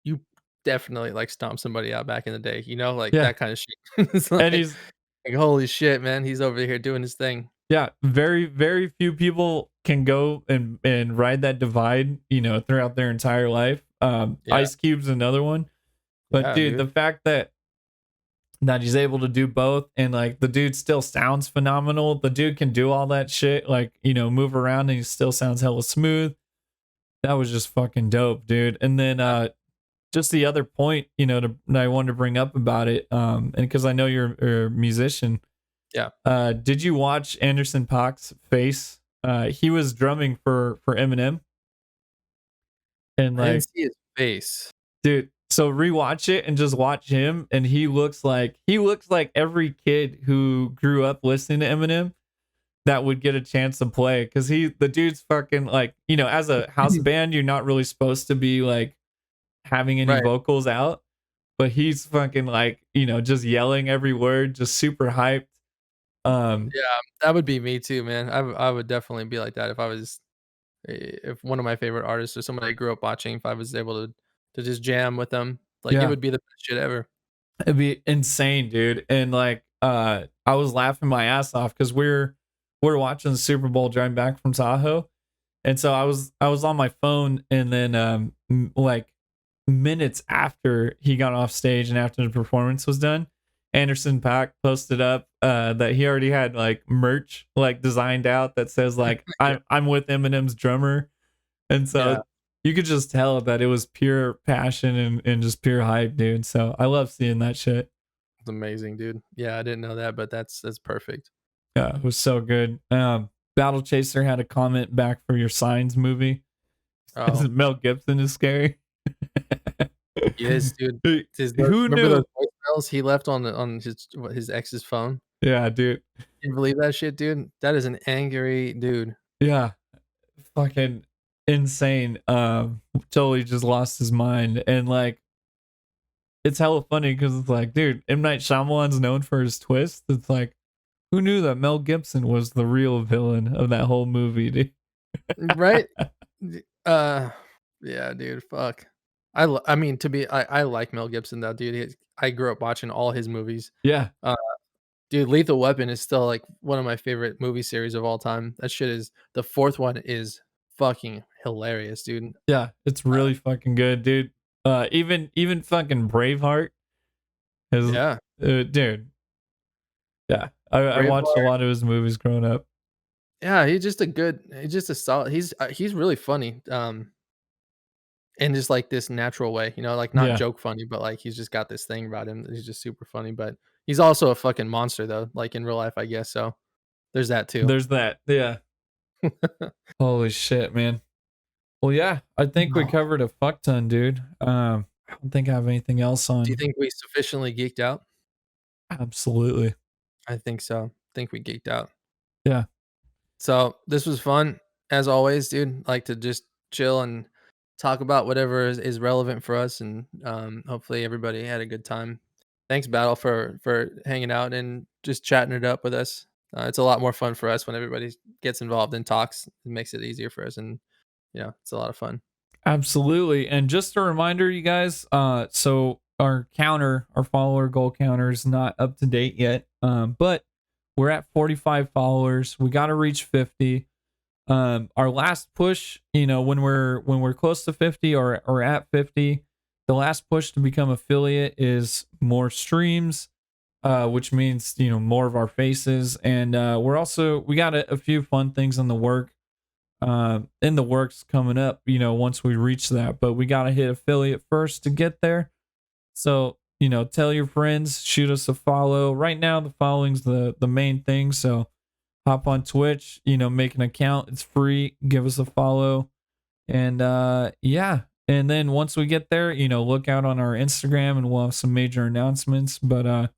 you definitely like stomped somebody out back in the day, like yeah. that kind of shit. It's And like, he's holy shit, man, he's over here doing his thing. yeah, very, very few people can go and ride that divide, throughout their entire life. Yeah, Ice Cube's another one. But yeah, dude, the dude. fact that he's able to do both, and like the dude still sounds phenomenal. The dude can do all that shit, like, move around and he still sounds hella smooth. That was just fucking dope, dude. And then just the other point, that I wanted to bring up about it, and because I know you're a musician, Yeah, did you watch Anderson Paak's Face? He was drumming for Eminem, and I didn't like, see his face. dude, so rewatch it and just watch him, and he looks like every kid who grew up listening to Eminem that would get a chance to play, because the dude's fucking like, as a house band, you're not really supposed to be like having any Right. vocals out, but he's fucking like, just yelling every word, just super hyped. Um, Yeah, that would be me too, man. I would definitely be like that if I was if one of my favorite artists or somebody I grew up watching, if I was able to just jam with them, like, it yeah. would be the best shit ever. It'd be insane, dude. And like I was laughing my ass off because we're watching the Super Bowl driving back from Tahoe. And so I was on my phone, and then like minutes after he got off stage and after the performance was done, Anderson Paak posted up that he already had like merch like designed out that says like Yeah, I'm with Eminem's drummer. And yeah, so you could just tell that it was pure passion and just pure hype, dude. So I love seeing that shit. it's amazing, dude. Yeah, I didn't know that, but that's perfect. Yeah, it was so good. Battle Chaser had a comment back for your Signs movie. Oh, Mel Gibson is scary. he is, dude. Who Remember those knew? voicemails he left on his ex's phone? Yeah, dude. Can you believe that shit, dude? That is an angry dude. Yeah, fucking insane. Totally just lost his mind, and like it's hella funny because it's like, dude, M Night Shyamalan's known for his twist. It's like, who knew that Mel Gibson was the real villain of that whole movie, dude? Right? D yeah, dude, fuck. I mean, I like Mel Gibson though, dude. I grew up watching all his movies. Yeah, Uh, dude, Lethal Weapon is still, like, one of my favorite movie series of all time. That shit is the 4th one is fucking hilarious, dude. yeah, it's really fucking good, dude. Even fucking Braveheart is, Yeah, dude. Yeah, I watched a Braveheart. lot of his movies growing up. Yeah, he's just a solid he's really funny, in just, like, this natural way, like, not Yeah, joke funny, but, like, he's just got this thing about him, he's just super funny, but he's also a fucking monster, though, like, in real life, I guess, so there's that too. there's that. Yeah. Holy shit, man. Well, yeah, I think we No. covered a fuck ton, dude. I don't think I have anything else Do you on. think we sufficiently geeked out? Absolutely. I think so. I think we geeked out. Yeah. So, this was fun, as always, dude. Like to just chill and talk about whatever is relevant for us, and, hopefully everybody had a good time. Thanks, Battle, for hanging out and just chatting it up with us. It's a lot more fun for us when everybody gets involved and talks. It makes it easier for us, and, it's a lot of fun. Absolutely. And just a reminder, you guys, so our follower goal counter is not up to date yet. But we're at 45 followers. We got to reach 50. Our last push, when we're close to 50 or at 50, the last push to become affiliate is more streams, which means, more of our faces. And we got a few fun things in the works coming up, once we reach that, but we got to hit affiliate first to get there. So, tell your friends, shoot us a follow. Right now, the following's the main thing. So hop on Twitch, make an account. It's free. Give us a follow. And yeah. And then once we get there, look out on our Instagram and we'll have some major announcements. But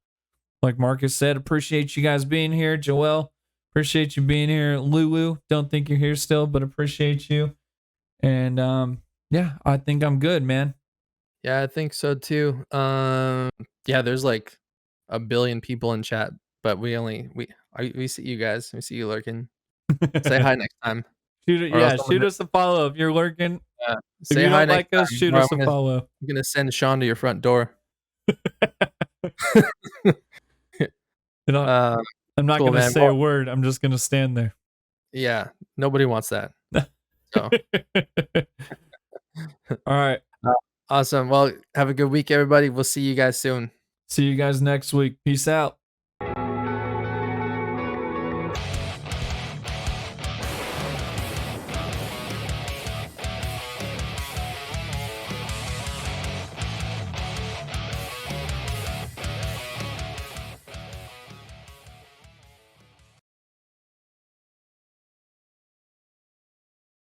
like Marcus said, appreciate you guys being here. Joel, appreciate you being here. Lulu, don't think you're here still, but appreciate you. And yeah, I think I'm good, man. Yeah, I think so too. Yeah, there's like a billion people in chat, but we see you guys. We see you lurking. Say hi next time, or else Shoot us a follow if you're lurking. If say you hi don't next like us, time. shoot Or us a follow. I'm gonna send Sean to your front door. You know, I'm not Cool, gonna man. say a word. I'm just gonna stand there. Yeah, nobody wants that. So All right. awesome. Well, have a good week, everybody. We'll see you guys soon. See you guys next week. Peace out.